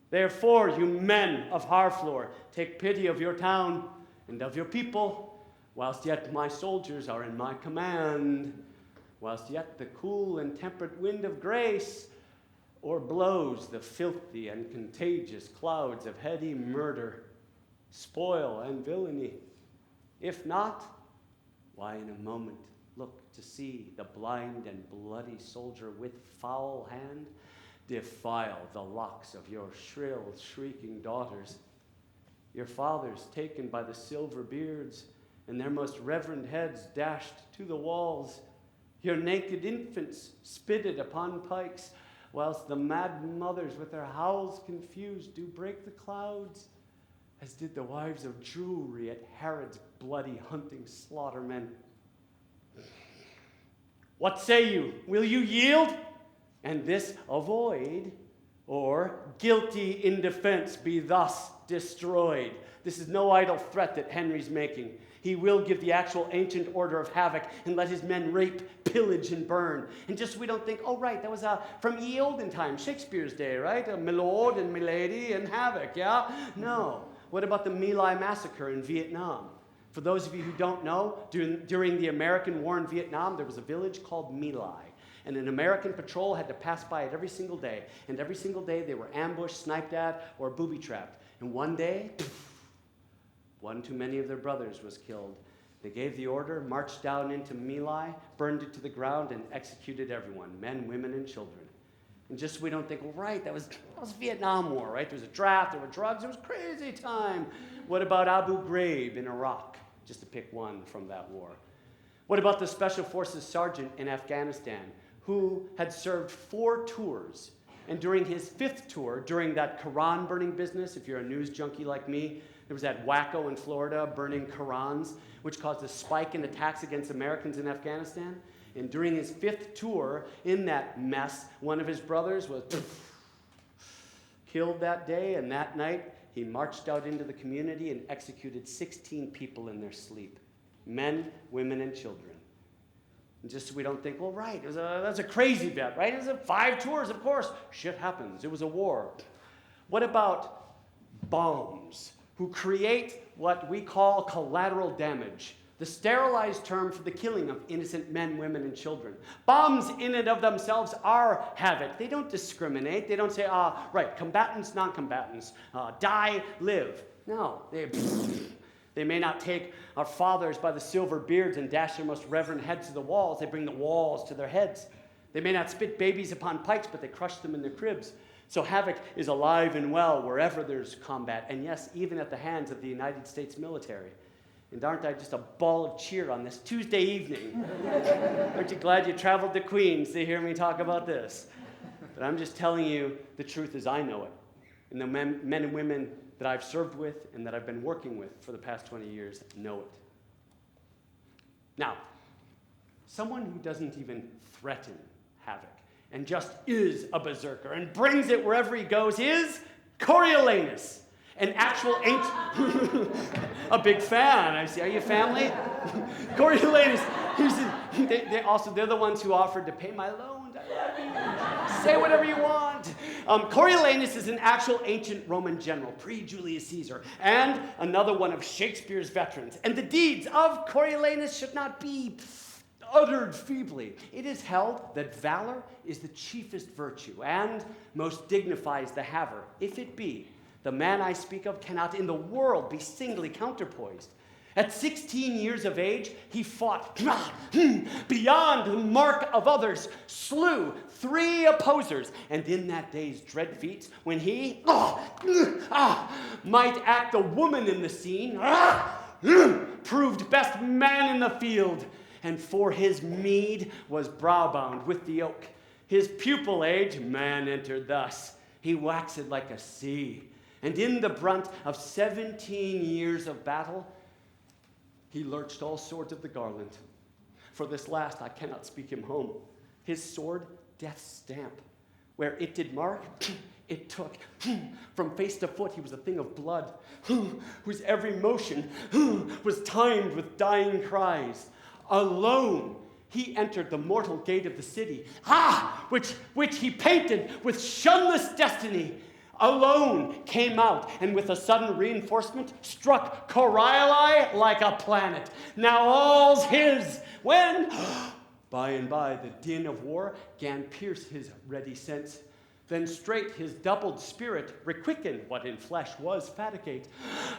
Therefore, you men of Harfleur, take pity of your town and of your people, whilst yet my soldiers are in my command, whilst yet the cool and temperate wind of grace o'erblows the filthy and contagious clouds of heady murder, spoil, and villainy. If not, why in a moment look to see the blind and bloody soldier with foul hand defile the locks of your shrill, shrieking daughters, your fathers taken by the silver beards, and their most reverend heads dashed to the walls, your naked infants spitted upon pikes, whilst the mad mothers with their howls confused do break the clouds, as did the wives of Jewry at Herod's bloody hunting slaughtermen. What say you? Will you yield, and this avoid, or guilty in defense be thus destroyed? This is no idle threat that Henry's making. He will give the actual ancient order of Havoc and let his men rape, pillage, and burn. And just so we don't think, oh, right, that was from ye olden time, Shakespeare's day, right? Milord and Milady and Havoc, yeah? No. What about the My Lai massacre in Vietnam? For those of you who don't know, during the American war in Vietnam, there was a village called My Lai. And an American patrol had to pass by it every single day. And every single day they were ambushed, sniped at, or booby-trapped. And one day, one too many of their brothers was killed. They gave the order, marched down into My Lai, burned it to the ground, and executed everyone, men, women, and children. And just so we don't think, well, right, that was Vietnam War, right? There was a draft, there were drugs, it was crazy time. What about Abu Ghraib in Iraq? Just to pick one from that war. What about the Special Forces sergeant in Afghanistan who had served 4 tours? And during his 5th tour, during that Quran burning business, if you're a news junkie like me, there was that wacko in Florida burning Qurans, which caused a spike in attacks against Americans in Afghanistan. And during his 5th tour, in that mess, one of his brothers was killed that day, and that night, he marched out into the community and executed 16 people in their sleep. Men, women, and children. And just so we don't think, well, right, that's a crazy bet, right? It was 5 tours, of course. Shit happens. It was a war. What about bombs, who create what we call collateral damage, the sterilized term for the killing of innocent men, women, and children? Bombs in and of themselves are havoc. They don't discriminate. They don't say, right, combatants, non-combatants, die, live. No, they may not take our fathers by the silver beards and dash their most reverend heads to the walls. They bring the walls to their heads. They may not spit babies upon pikes, but they crush them in their cribs. So havoc is alive and well wherever there's combat, and yes, even at the hands of the United States military. And aren't I just a ball of cheer on this Tuesday evening? Aren't you glad you traveled to Queens to hear me talk about this? But I'm just telling you the truth as I know it. And the men and women that I've served with and that I've been working with for the past 20 years know it. Now, someone who doesn't even threaten havoc and just is a berserker and brings it wherever he goes is Coriolanus, an actual ancient... A big fan, I see. Are you family? Coriolanus, they're the ones who offered to pay my loans. I love you. Say whatever you want. Coriolanus is an actual ancient Roman general, pre-Julius Caesar, and another one of Shakespeare's veterans. And the deeds of Coriolanus should not be uttered feebly. It is held that valor is the chiefest virtue and most dignifies the haver, if it be. The man I speak of cannot in the world be singly counterpoised. At 16 years of age, he fought beyond the mark of others, slew 3 opposers, and in that day's dread feats, when he might act the woman in the scene, proved best man in the field, and for his meed was browbound with the oak. His pupil age, man entered thus. He waxed like a sea, and in the brunt of 17 years of battle, he lurched all swords of the garland. For this last I cannot speak him home. His sword, death's stamp. Where it did mark, it took. From face to foot he was a thing of blood, whose every motion was timed with dying cries. Alone he entered the mortal gate of the city, which he painted with shunless destiny. Alone came out, and with a sudden reinforcement, struck Corioli like a planet. Now all's his, when, by and by, the din of war gan pierce his ready sense. Then straight his doubled spirit requickened what in flesh was fatigate.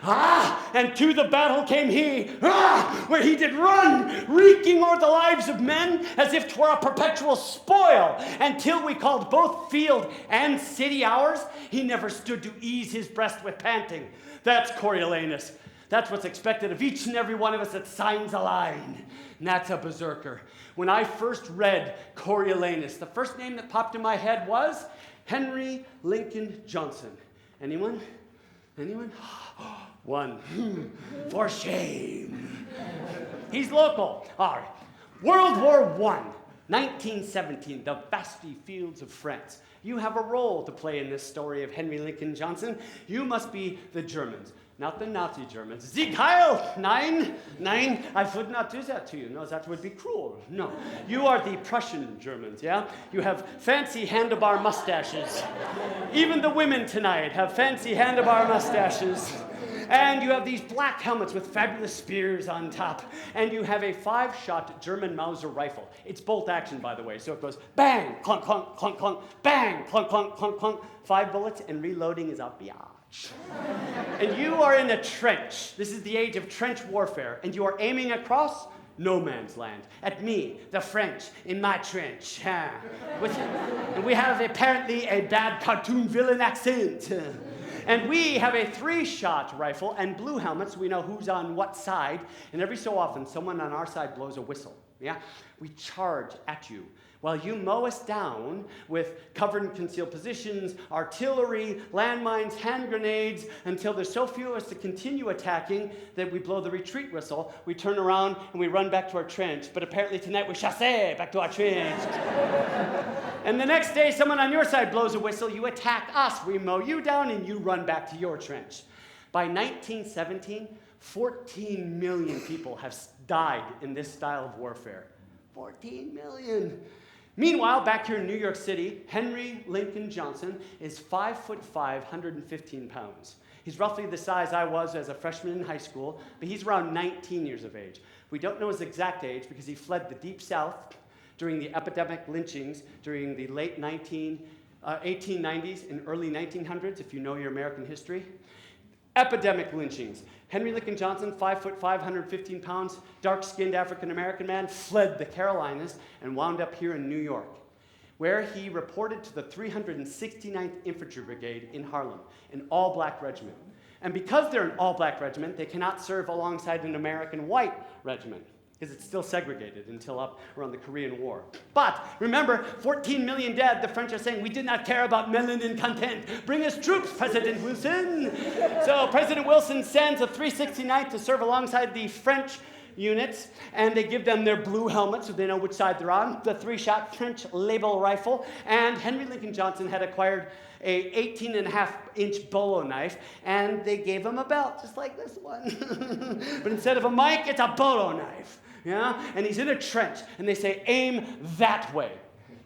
And to the battle came he, where he did run, reeking o'er the lives of men, as if 'twere a perpetual spoil. And till we called both field and city ours, he never stood to ease his breast with panting. That's Coriolanus. That's what's expected of each and every one of us that signs a line. And that's a berserker. When I first read Coriolanus, the first name that popped in my head was Henry Lincoln Johnson. Anyone? Anyone? One. For shame. He's local. All right. World War I, 1917, the vasty fields of France. You have a role to play in this story of Henry Lincoln Johnson. You must be the Germans, not the Nazi Germans. Sieg Heil! Nein, I would not do that to you. No, that would be cruel. No, you are the Prussian Germans, yeah? You have fancy handlebar mustaches. Even the women tonight have fancy handlebar mustaches. And you have these black helmets with fabulous spears on top. And you have a 5-shot German Mauser rifle. It's bolt action, by the way. So it goes bang, clunk, clunk, clunk, clunk, bang, clunk, clunk, clunk, clunk. 5 bullets, and reloading is a biatch. And you are in a trench. This is the age of trench warfare. And you are aiming across no man's land. At me, the French, in my trench. And we have apparently a bad cartoon villain accent. And we have a 3-shot rifle and blue helmets. We know who's on what side. And every so often, someone on our side blows a whistle. Yeah? We charge at you while you mow us down with covered and concealed positions, artillery, landmines, hand grenades, until there's so few of us to continue attacking that we blow the retreat whistle. We turn around and we run back to our trench. But apparently tonight we chasse back to our trench. And the next day, someone on your side blows a whistle. You attack us. We mow you down and you run back to your trench. By 1917, 14 million people have died in this style of warfare. 14 million. Meanwhile, back here in New York City, Henry Lincoln Johnson is 5'5", 115 pounds. He's roughly the size I was as a freshman in high school, but he's around 19 years of age. We don't know his exact age because he fled the Deep South during the epidemic lynchings during the late 1890s and early 1900s, if you know your American history. Epidemic lynchings. Henry Lincoln Johnson, 5'5", 115 pounds, dark-skinned African-American man, fled the Carolinas and wound up here in New York, where he reported to the 369th Infantry Brigade in Harlem, an all-black regiment. And because they're an all-black regiment, they cannot serve alongside an American white regiment, because it's still segregated until up around the Korean War. But remember, 14 million dead, the French are saying, we did not care about melanin content. Bring us troops, President Wilson. So President Wilson sends a 369th to serve alongside the French units, and they give them their blue helmets so they know which side they're on, the 3-shot French label rifle, and Henry Lincoln Johnson had acquired a 18.5-inch bolo knife, and they gave him a belt, just like this one. But instead of a mic, it's a bolo knife. Yeah? And he's in a trench, and they say, aim that way.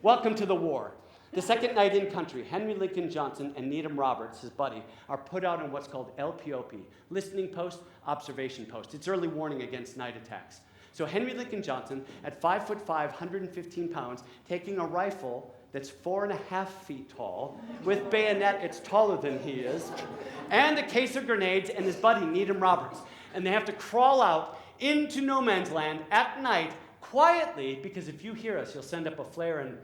Welcome to the war. The second night in country, Henry Lincoln Johnson and Needham Roberts, his buddy, are put out on what's called LPOP, listening post, observation post. It's early warning against night attacks. So Henry Lincoln Johnson, at 5'5", 115 pounds, taking a rifle that's 4.5 feet tall, with bayonet, it's taller than he is, and a case of grenades, and his buddy, Needham Roberts. And they have to crawl out into no man's land at night, quietly, because if you hear us, you'll send up a flare and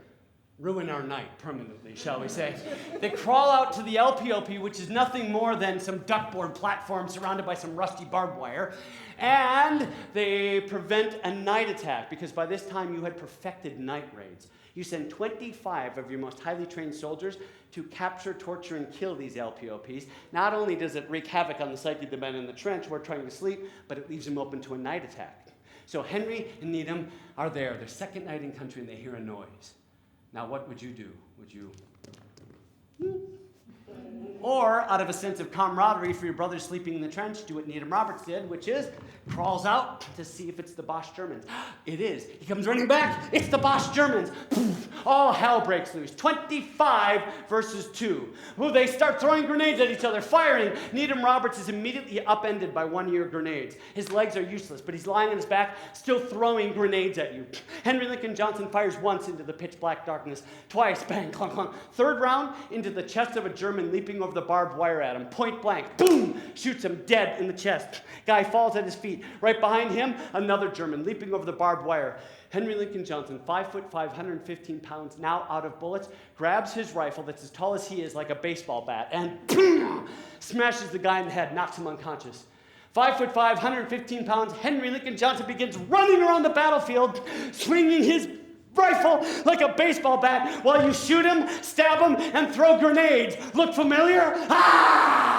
ruin our night permanently, shall we say. They crawl out to the LPOP, which is nothing more than some duckboard platform surrounded by some rusty barbed wire, and they prevent a night attack, because by this time you had perfected night raids. You send 25 of your most highly trained soldiers to capture, torture, and kill these LPOPs. Not only does it wreak havoc on the psyche of the men in the trench who are trying to sleep, but it leaves them open to a night attack. So Henry and Needham are there, their second night in country, and they hear a noise. Now, what would you do? Would you? Or, out of a sense of camaraderie for your brothers sleeping in the trench, do what Needham Roberts did, which is crawls out to see if it's the Boche Germans. It is. He comes running back. It's the Boche Germans. All hell breaks loose. 25 versus 2. Ooh, they start throwing grenades at each other, firing. Needham Roberts is immediately upended by one-year grenades. His legs are useless, but he's lying on his back, still throwing grenades at you. Henry Lincoln Johnson fires once into the pitch-black darkness, twice, bang, clunk, clunk. Third round, into the chest of a German leaping over the barbed wire at him, point blank, boom, shoots him dead in the chest. Guy falls at his feet. Right behind him, another German leaping over the barbed wire. Henry Lincoln Johnson, 5'5", 115 pounds, now out of bullets, grabs his rifle that's as tall as he is, like a baseball bat, and boom, smashes the guy in the head, knocks him unconscious. 5'5", 115 pounds, Henry Lincoln Johnson begins running around the battlefield, swinging his rifle like a baseball bat while you shoot him, stab him, and throw grenades. Look familiar? Ah!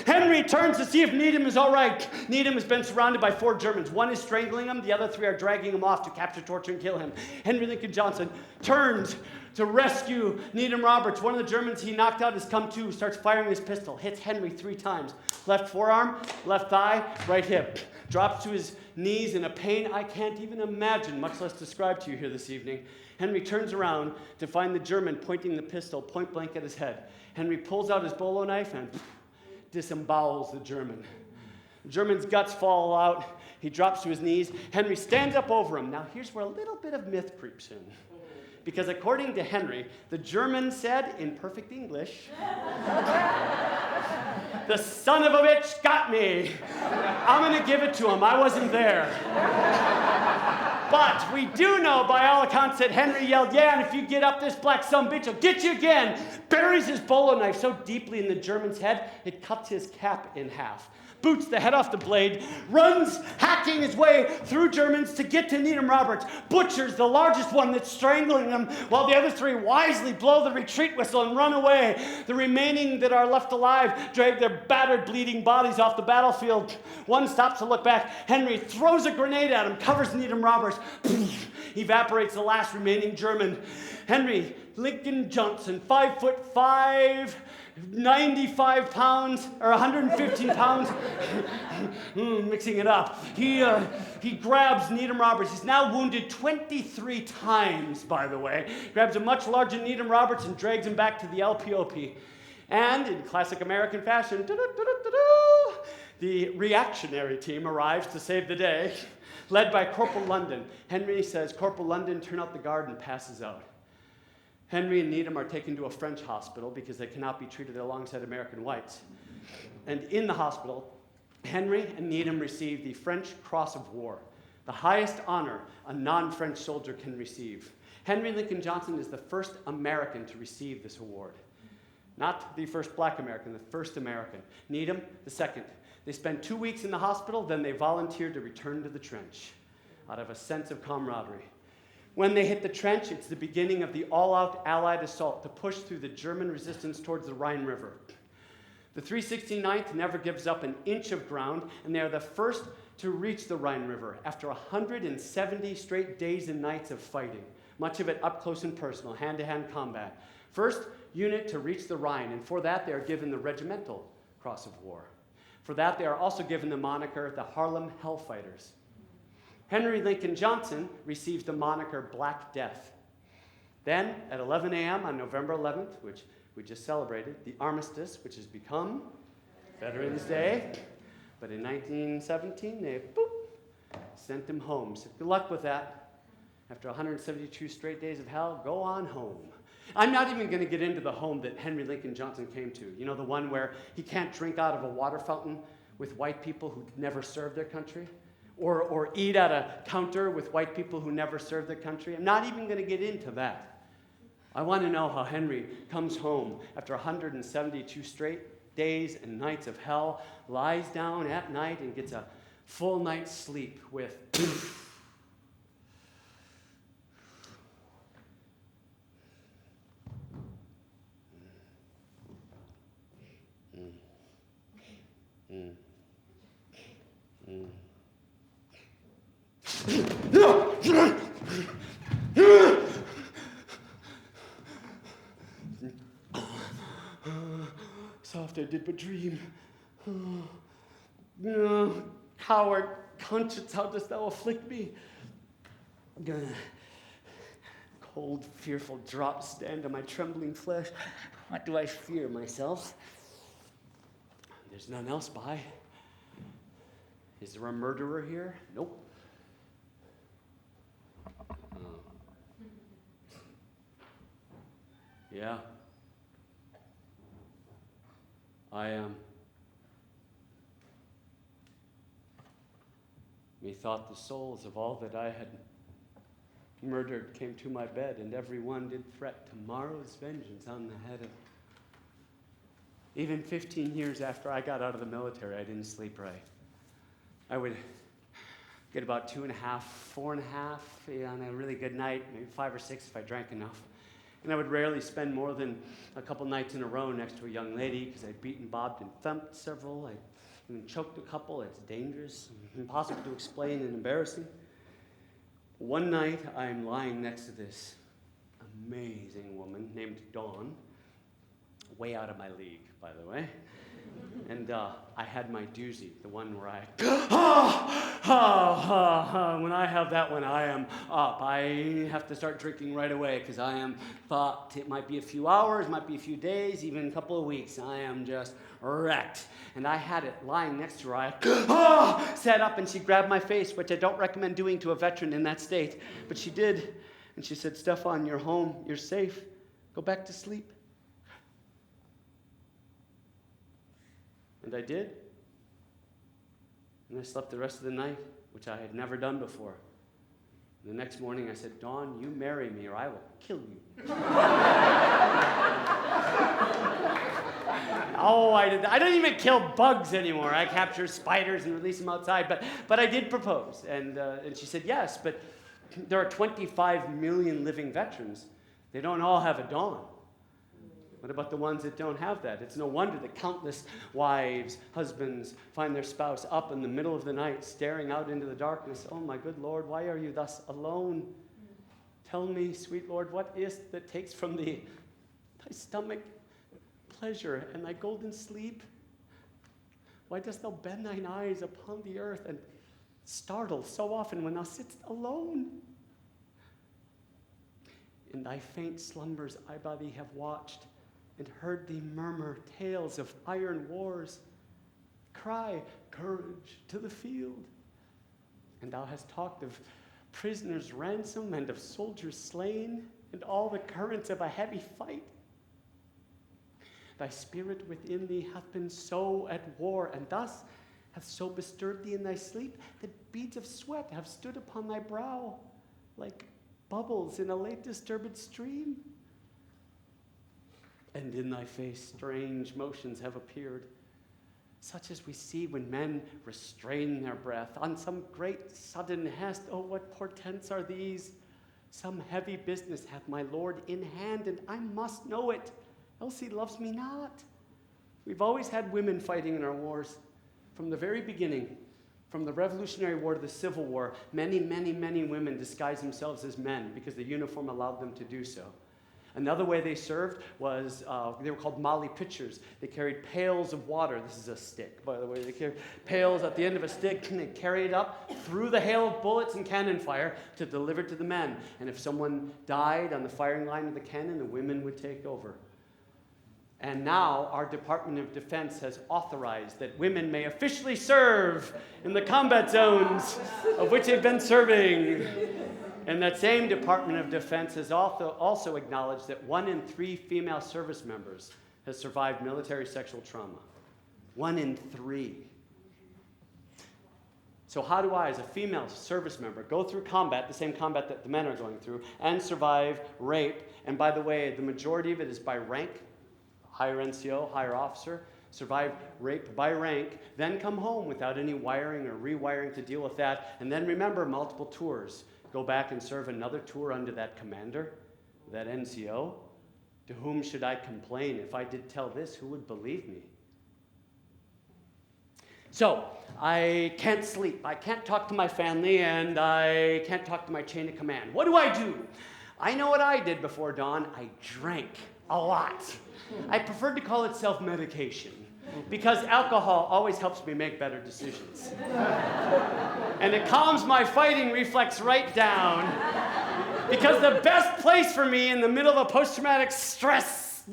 Henry turns to see if Needham is all right. Needham has been surrounded by 4 Germans. One is strangling him. The other 3 are dragging him off to capture, torture, and kill him. Henry Lincoln Johnson turns to rescue Needham Roberts. One of the Germans he knocked out has come to, starts firing his pistol, hits Henry 3 times. Left forearm, left thigh, right hip. Drops to his knees in a pain I can't even imagine, much less describe to you here this evening. Henry turns around to find the German pointing the pistol point blank at his head. Henry pulls out his bolo knife and disembowels the German. The German's guts fall out. He drops to his knees. Henry stands up over him. Now here's where a little bit of myth creeps in. Because according to Henry, the German said in perfect English, The son of a bitch got me. I'm going to give it to him. I wasn't there. But we do know by all accounts that Henry yelled, yeah, and if you get up this black son of a bitch, I'll get you again. Buries his bolo knife so deeply in the German's head, it cuts his cap in half. Boots the head off the blade, runs, hacking his way through Germans to get to Needham Roberts, butchers the largest one that's strangling them, while the other three wisely blow the retreat whistle and run away. The remaining that are left alive drag their battered, bleeding bodies off the battlefield. One stops to look back. Henry throws a grenade at him, covers Needham Roberts, evaporates the last remaining German. Henry Lincoln Johnson, 5'5", 95 pounds, or 115 pounds, mixing it up. He grabs Needham Roberts. He's now wounded 23 times, by the way. Grabs a much larger Needham Roberts and drags him back to the LPOP. And in classic American fashion, the reactionary team arrives to save the day, led by Corporal London. Henry says, Corporal London, turn out the guard, and passes out. Henry and Needham are taken to a French hospital because they cannot be treated alongside American whites. And in the hospital, Henry and Needham receive the French Cross of War, the highest honor a non-French soldier can receive. Henry Lincoln Johnson is the first American to receive this award. Not the first black American, the first American. Needham, the second. They spend 2 weeks in the hospital, then they volunteer to return to the trench out of a sense of camaraderie. When they hit the trench, it's the beginning of the all-out Allied assault to push through the German resistance towards the Rhine River. The 369th never gives up an inch of ground, and they are the first to reach the Rhine River after 170 straight days and nights of fighting, much of it up close and personal, hand-to-hand combat. First unit to reach the Rhine, and for that they are given the Regimental Cross of War. For that they are also given the moniker the Harlem Hellfighters. Henry Lincoln Johnson receives the moniker Black Death. Then, at 11 a.m. on November 11th, which we just celebrated, the armistice, which has become Veterans Day. But in 1917, they sent him home. So good luck with that. After 172 straight days of hell, go on home. I'm not even going to get into the home that Henry Lincoln Johnson came to. You know, the one where he can't drink out of a water fountain with white people who never served their country? Or eat at a counter with white people who never served their country. I'm not even going to get into that. I want to know how Henry comes home after 172 straight days and nights of hell, lies down at night and gets a full night's sleep with soft I did but dream. Coward conscience, how dost thou afflict me? Cold, fearful drops stand on my trembling flesh. What do I fear myself? There's none else by. Is there a murderer here? Nope. Yeah. I am. Methought the souls of all that I had murdered came to my bed, and every one did threat tomorrow's vengeance on the head of. Even 15 years after I got out of the military, I didn't sleep right. I would get about 2.5, 4.5 on a really good night, maybe 5 or 6 if I drank enough. And I would rarely spend more than a couple nights in a row next to a young lady because I'd beaten, bobbed, and thumped several. I'd even choked a couple. It's dangerous, impossible to explain, and embarrassing. One night, I'm lying next to this amazing woman named Dawn, way out of my league, by the way. And I had my doozy, the one where I, when I have that one, I am up. I have to start drinking right away because I am thought it might be a few hours, might be a few days, even a couple of weeks. I am just wrecked. And I had it lying next to her. I sat up and she grabbed my face, which I don't recommend doing to a veteran in that state. But she did. And she said, Stefan, you're home. You're safe. Go back to sleep. And I did. And I slept the rest of the night, which I had never done before. And the next morning I said, Dawn, you marry me or I will kill you. Oh, I don't even kill bugs anymore. I capture spiders and release them outside. But I did propose. And she said, yes, but there are 25 million living veterans. They don't all have a Dawn. What about the ones that don't have that? It's no wonder that countless wives, husbands find their spouse up in the middle of the night, staring out into the darkness. Oh, my good Lord, why are you thus alone? Tell me, sweet Lord, what is that takes from thee thy stomach pleasure and thy golden sleep? Why dost thou bend thine eyes upon the earth and startle so often when thou sittst alone? In thy faint slumbers I by thee have watched, and heard thee murmur tales of iron wars. Cry, courage, to the field. And thou hast talked of prisoners' ransom and of soldiers slain, and all the currents of a heavy fight. Thy spirit within thee hath been so at war, and thus hath so bestirred thee in thy sleep, that beads of sweat have stood upon thy brow, like bubbles in a late disturbed stream. And in thy face strange motions have appeared, such as we see when men restrain their breath on some great sudden hest. Oh, what portents are these? Some heavy business hath my Lord in hand, and I must know it, else he loves me not. We've always had women fighting in our wars. From the very beginning, from the Revolutionary War to the Civil War, many, many, many women disguised themselves as men because the uniform allowed them to do so. Another way they served was, they were called Molly pitchers. They carried pails of water. This is a stick, by the way. They carried pails at the end of a stick, and they carry it up through the hail of bullets and cannon fire to deliver to the men. And if someone died on the firing line of the cannon, the women would take over. And now our Department of Defense has authorized that women may officially serve in the combat zones of which they've been serving. And that same Department of Defense has also acknowledged that 1 in 3 female service members has survived military sexual trauma. 1 in 3. So how do I, as a female service member, go through combat, the same combat that the men are going through, and survive rape? And by the way, the majority of it is by rank, higher NCO, higher officer, survive rape by rank, then come home without any wiring or rewiring to deal with that, and then remember multiple tours. Go back and serve another tour under that commander, that NCO. To whom should I complain? If I did tell this, who would believe me? So, I can't sleep, I can't talk to my family, and I can't talk to my chain of command. What do? I know what I did before dawn. I drank a lot. I preferred to call it self-medication, because alcohol always helps me make better decisions. And it calms my fighting reflex right down, because the best place for me in the middle of a post-traumatic stress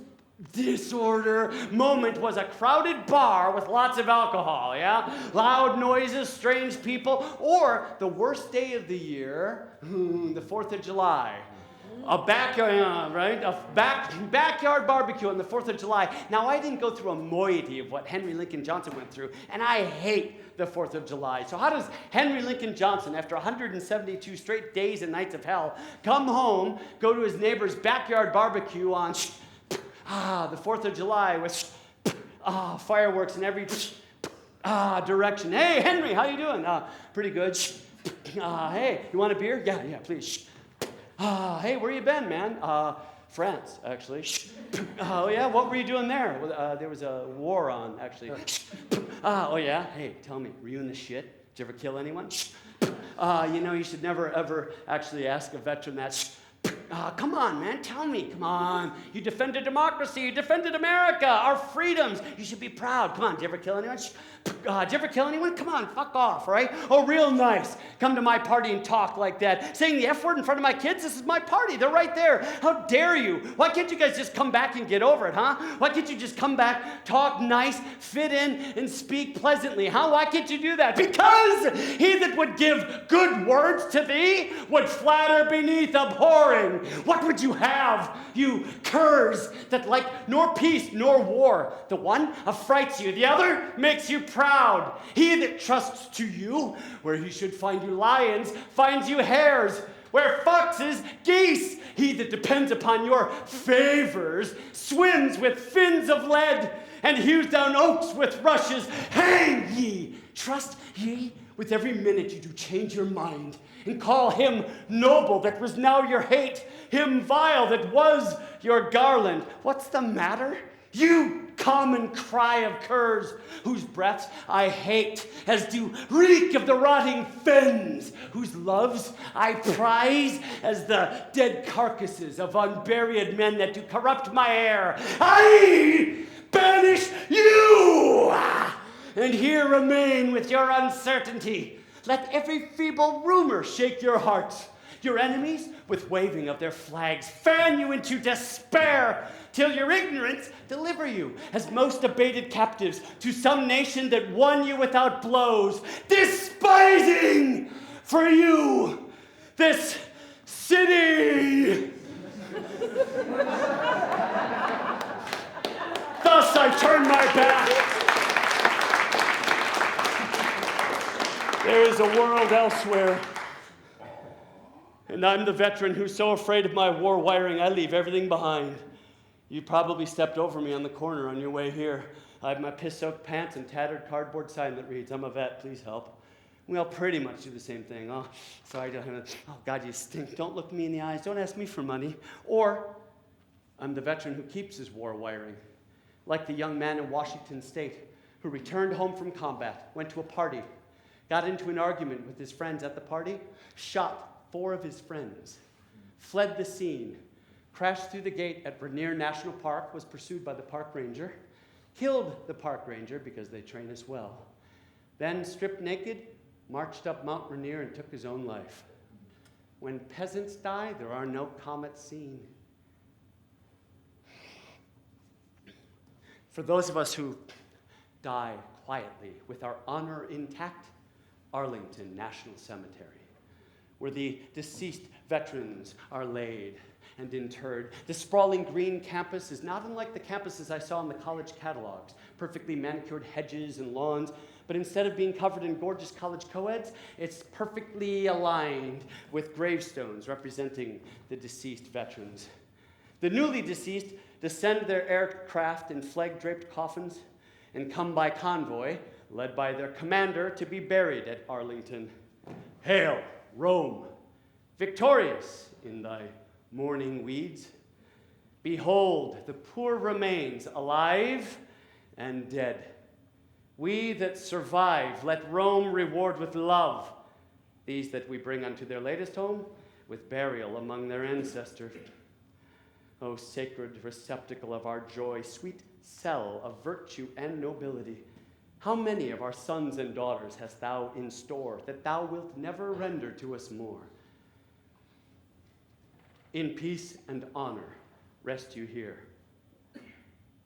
disorder moment was a crowded bar with lots of alcohol, yeah? Loud noises, strange people, or the worst day of the year, the 4th of July. A backyard, right? Backyard barbecue on the 4th of July. Now, I didn't go through a moiety of what Henry Lincoln Johnson went through, and I hate the 4th of July. So how does Henry Lincoln Johnson, after 172 straight days and nights of hell, come home, go to his neighbor's backyard barbecue on the 4th of July with fireworks in every direction? Hey, Henry, how you doing? Pretty good. Hey, you want a beer? Yeah, please. Hey, where you been, man? France, actually. Oh, yeah? What were you doing there? There was a war on, actually. Oh, yeah? Hey, tell me, were you in the shit? Did you ever kill anyone? You should never, ever actually ask a veteran that. Come on, man, tell me. Come on. You defended democracy. You defended America, our freedoms. You should be proud. Come on, did you ever kill anyone? Did you ever kill anyone? Come on, fuck off, right? Oh, real nice. Come to my party and talk like that. Saying the F word in front of my kids? This is my party. They're right there. How dare you? Why can't you guys just come back and get over it, huh? Why can't you just come back, talk nice, fit in, and speak pleasantly, huh? Why can't you do that? Because he that would give good words to thee would flatter beneath abhorring. Veteran, what would you have, you curs that like nor peace nor war? The one affrights you, the other makes you proud. He that trusts to you, where he should find you lions, finds you hares. Where foxes, geese. He that depends upon your favors swims with fins of lead and hews down oaks with rushes. Hang ye! Trust ye? With every minute you do change your mind and call him noble that was now your hate, him vile that was your garland. What's the matter? You common cry of curs, whose breaths I hate, as do reek of the rotting fens, whose loves I prize as the dead carcasses of unburied men that do corrupt my air. I banish you, and here remain with your uncertainty. Let every feeble rumor shake your hearts. Your enemies, with waving of their flags, fan you into despair, till your ignorance deliver you, as most abated captives, to some nation that won you without blows, despising for you this city. Thus I turn my back. There is a world elsewhere. And I'm the veteran who's so afraid of my war wiring, I leave everything behind. You probably stepped over me on the corner on your way here. I have my piss-soaked pants and tattered cardboard sign that reads, "I'm a vet, please help." We all pretty much do the same thing. Oh, sorry, oh God, you stink. Don't look me in the eyes. Don't ask me for money. Or I'm the veteran who keeps his war wiring. Like the young man in Washington State who returned home from combat, went to a party, got into an argument with his friends at the party, shot 4 of his friends, fled the scene, crashed through the gate at Rainier National Park, was pursued by the park ranger, killed the park ranger because they train us well, then stripped naked, marched up Mount Rainier and took his own life. When peasants die, there are no comets seen. For those of us who die quietly with our honor intact, Arlington National Cemetery, where the deceased veterans are laid and interred. The sprawling green campus is not unlike the campuses I saw in the college catalogs, perfectly manicured hedges and lawns, but instead of being covered in gorgeous college co-eds, it's perfectly aligned with gravestones representing the deceased veterans. The newly deceased descend their aircraft in flag-draped coffins and come by convoy, led by their commander, to be buried at Arlington. Hail, Rome, victorious in thy mourning weeds. Behold the poor remains, alive and dead. We that survive, let Rome reward with love these that we bring unto their latest home, with burial among their ancestors. O sacred receptacle of our joy, sweet cell of virtue and nobility, how many of our sons and daughters hast thou in store that thou wilt never render to us more? In peace and honor rest you here.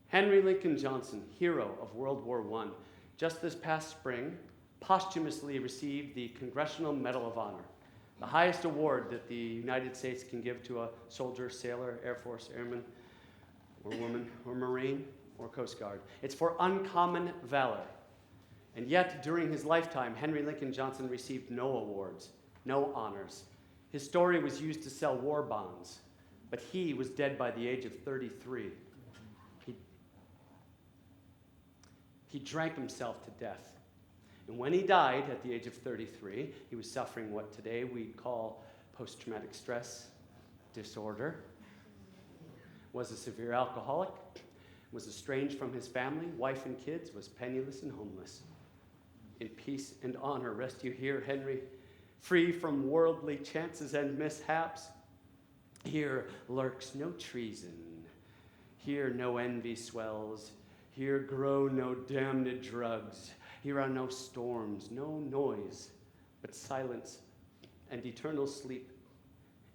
Henry Lincoln Johnson, hero of World War I, just this past spring, posthumously received the Congressional Medal of Honor, the highest award that the United States can give to a soldier, sailor, Air Force, airman, or woman, or Marine, or Coast Guard. It's for uncommon valor. And yet, during his lifetime, Henry Lincoln Johnson received no awards, no honors. His story was used to sell war bonds, but he was dead by the age of 33. He drank himself to death. And when he died at the age of 33, he was suffering what today we'd call post-traumatic stress disorder, was a severe alcoholic, was estranged from his family, wife and kids, was penniless and homeless. In peace and honor rest you here, Henry, free from worldly chances and mishaps. Here lurks no treason. Here no envy swells. Here grow no damned drugs. Here are no storms, no noise, but silence and eternal sleep.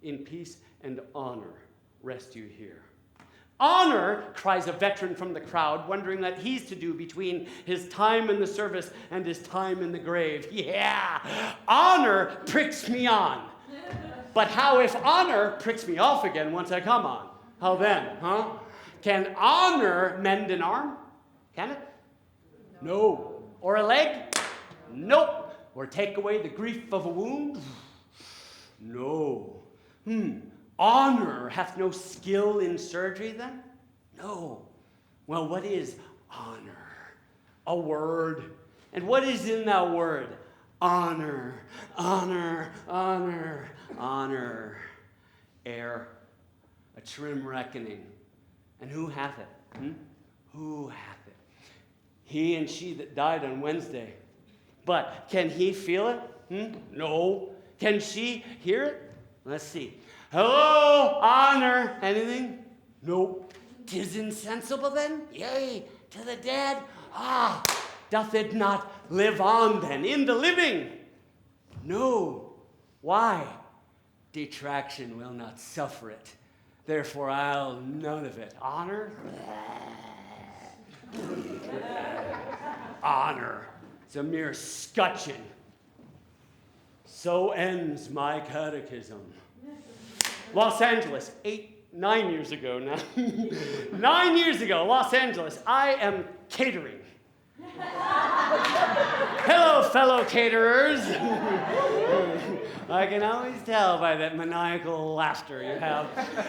In peace and honor rest you here. Honor, cries a veteran from the crowd, wondering what he's to do between his time in the service and his time in the grave. Yeah, honor pricks me on. But how if honor pricks me off again once I come on? How then, huh? Can honor mend an arm? Can it? No. Or a leg? Nope. Or take away the grief of a wound? No. Honor hath no skill in surgery then? No. Well, what is honor? A word. And what is in that word? Honor, honor, honor, honor. Ere a trim reckoning. And who hath it? Who hath it? He and she that died on Wednesday. But can he feel it? No. Can she hear it? Let's see. Hello, honor. Anything? Nope. 'Tis insensible then? Yea, to the dead? Doth it not live on then in the living? No. Why? Detraction will not suffer it. Therefore I'll none of it. Honor? Honor. It's a mere scutcheon. So ends my catechism. Los Angeles, 9 years ago now. 9 years ago, Los Angeles. I am catering. Hello, fellow caterers. I can always tell by that maniacal laughter you have.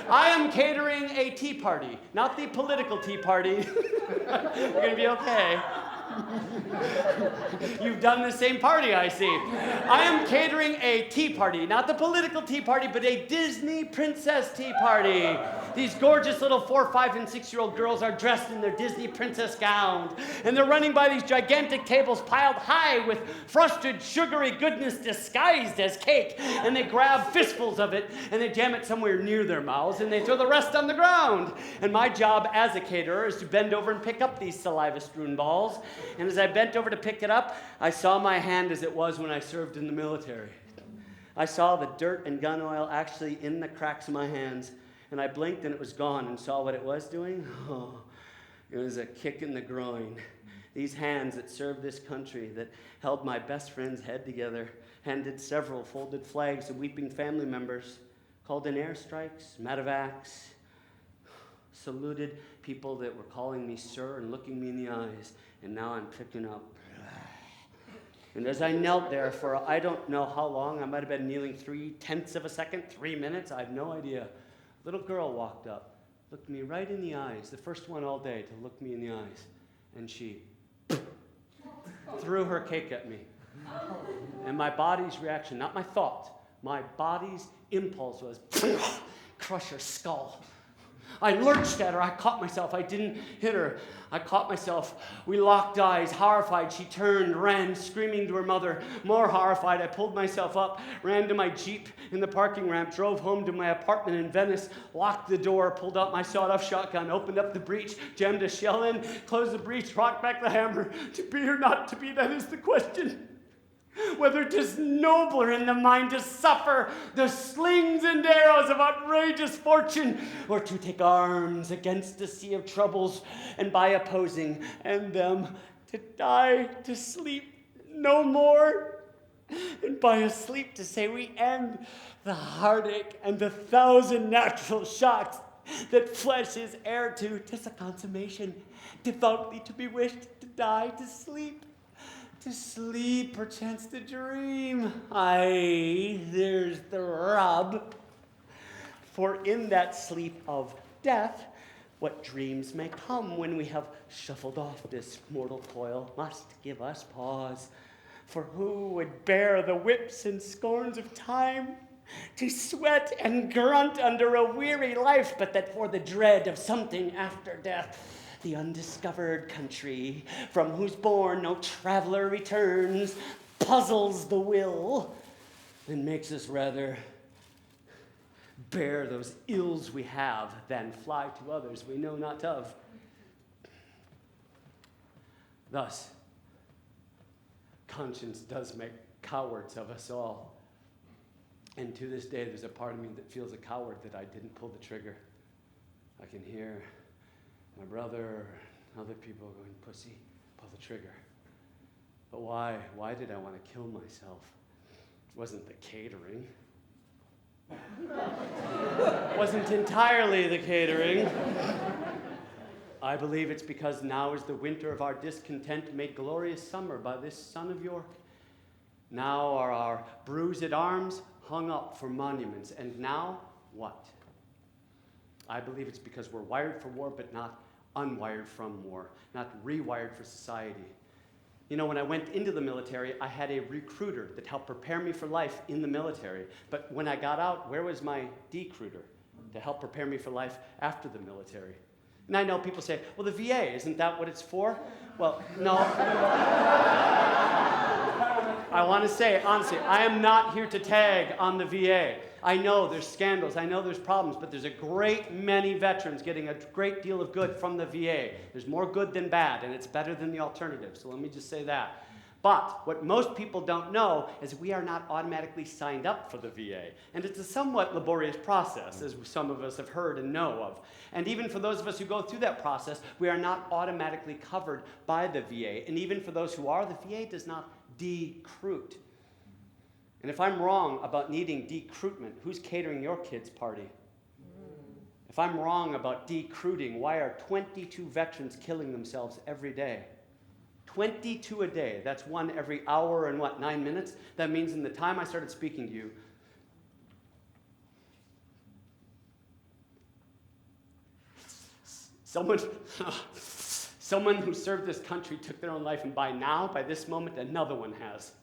I am catering a tea party, not the political tea party. You're going to be okay. You've done the same party, I see. I am catering a tea party, not the political tea party, but a Disney princess tea party. These gorgeous little 4, 5, and 6-year-old girls are dressed in their Disney princess gowns, and they're running by these gigantic tables piled high with frosted, sugary goodness disguised as cake, and they grab fistfuls of it, and they jam it somewhere near their mouths, and they throw the rest on the ground. And my job as a caterer is to bend over and pick up these saliva-strewn balls. And as I bent over to pick it up, I saw my hand as it was when I served in the military. I saw the dirt and gun oil actually in the cracks of my hands, and I blinked and it was gone, and saw what it was doing. It was a kick in the groin. These hands that served this country, that held my best friend's head together, handed several folded flags to weeping family members, called in airstrikes, medevacs, saluted people that were calling me sir and looking me in the eyes. And now I'm picking up. And as I knelt there for I don't know how long, I might have been kneeling 0.3 of a second, 3 minutes, I have no idea. A little girl walked up, looked me right in the eyes, the first one all day to look me in the eyes. And she threw her cake at me. And my body's reaction, not my thought, my body's impulse was crush her skull. I lurched at her. I caught myself. I didn't hit her. I caught myself. We locked eyes, horrified. She turned, ran, screaming to her mother. More horrified, I pulled myself up, ran to my Jeep in the parking ramp, drove home to my apartment in Venice, locked the door, pulled out my sawed-off shotgun, opened up the breech, jammed a shell in, closed the breech, rocked back the hammer. To be or not to be, that is the question. Whether 'tis nobler in the mind to suffer the slings and arrows of outrageous fortune, or to take arms against a sea of troubles, and by opposing and them to die, to sleep no more, and by a sleep to say we end the heartache and the 1,000 natural shocks that flesh is heir to. 'Tis a consummation, devoutly to be wished, to die, to sleep. To sleep, perchance to dream. Aye, there's the rub. For in that sleep of death, what dreams may come when we have shuffled off this mortal coil must give us pause. For who would bear the whips and scorns of time, to sweat and grunt under a weary life, but that for the dread of something after death, the undiscovered country, from whose bourne no traveler returns, puzzles the will, and makes us rather bear those ills we have than fly to others we know not of. Thus, conscience does make cowards of us all. And to this day, there's a part of me that feels a coward that I didn't pull the trigger. I can hear my brother, other people going, pussy, pull the trigger. But why? Why did I want to kill myself? It wasn't the catering. Wasn't entirely the catering. I believe it's because now is the winter of our discontent made glorious summer by this son of York. Now are our bruised arms hung up for monuments, and now what? I believe it's because we're wired for war, but not unwired from war, not rewired for society. You know, when I went into the military, I had a recruiter that helped prepare me for life in the military. But when I got out, where was my decruiter to help prepare me for life after the military? And I know people say, well, the VA, isn't that what it's for? Well, no. I want to say, honestly, I am not here to tag on the VA. I know there's scandals, I know there's problems, but there's a great many veterans getting a great deal of good from the VA. There's more good than bad, and it's better than the alternative, so let me just say that. But what most people don't know is we are not automatically signed up for the VA. And it's a somewhat laborious process, as some of us have heard and know of. And even for those of us who go through that process, we are not automatically covered by the VA. And even for those who are, the VA does not decruit. And if I'm wrong about needing decruitment, who's catering your kid's party? If I'm wrong about decruiting, why are 22 veterans killing themselves every day? 22 a day. That's one every hour and 9 minutes? That means in the time I started speaking to you, someone who served this country took their own life, and by this moment, another one has.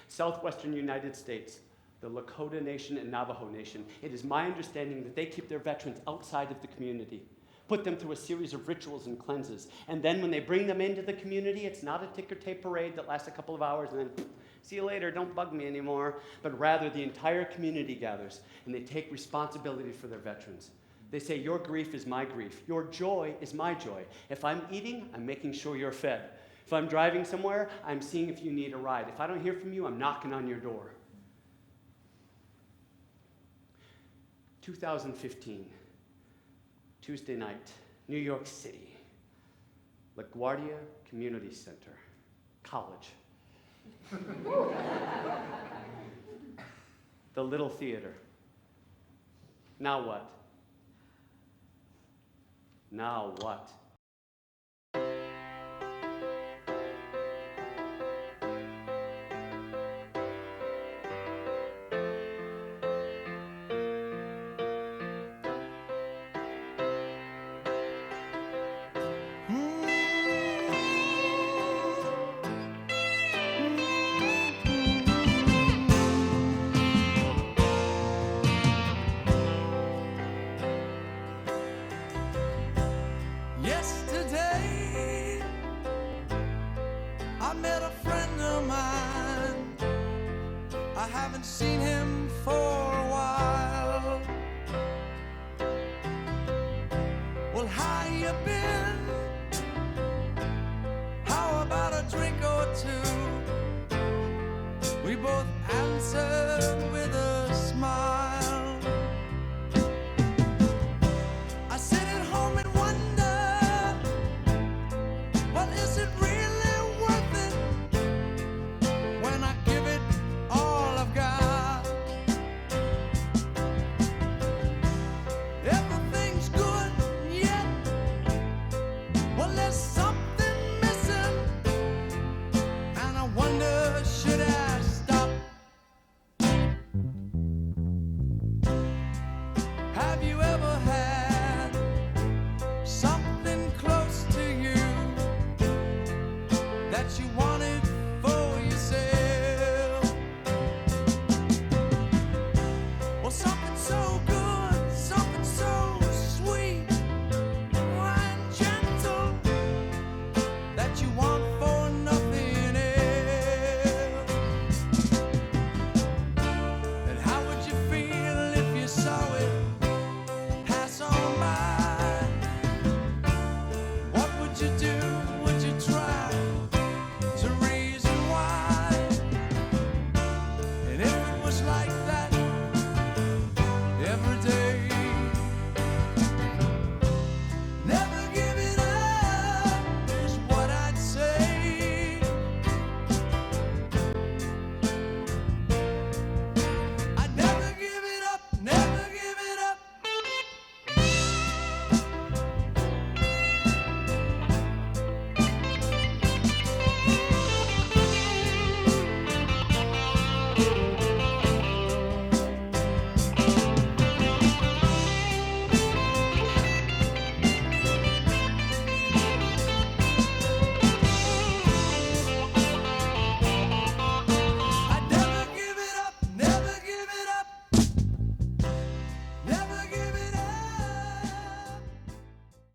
Southwestern United States, the Lakota Nation and Navajo Nation. It is my understanding that they keep their veterans outside of the community, put them through a series of rituals and cleanses, and then when they bring them into the community, it's not a ticker tape parade that lasts a couple of hours and then, see you later, don't bug me anymore, but rather the entire community gathers, and they take responsibility for their veterans. They say, your grief is my grief. Your joy is my joy. If I'm eating, I'm making sure you're fed. If I'm driving somewhere, I'm seeing if you need a ride. If I don't hear from you, I'm knocking on your door. 2015, Tuesday night, New York City, LaGuardia Community Center, college. The Little Theater. Now what? Now what? Yesterday, I met a friend of mine. I haven't seen him for a while. Well, how you been? How about a drink or two? We both answered with a smile.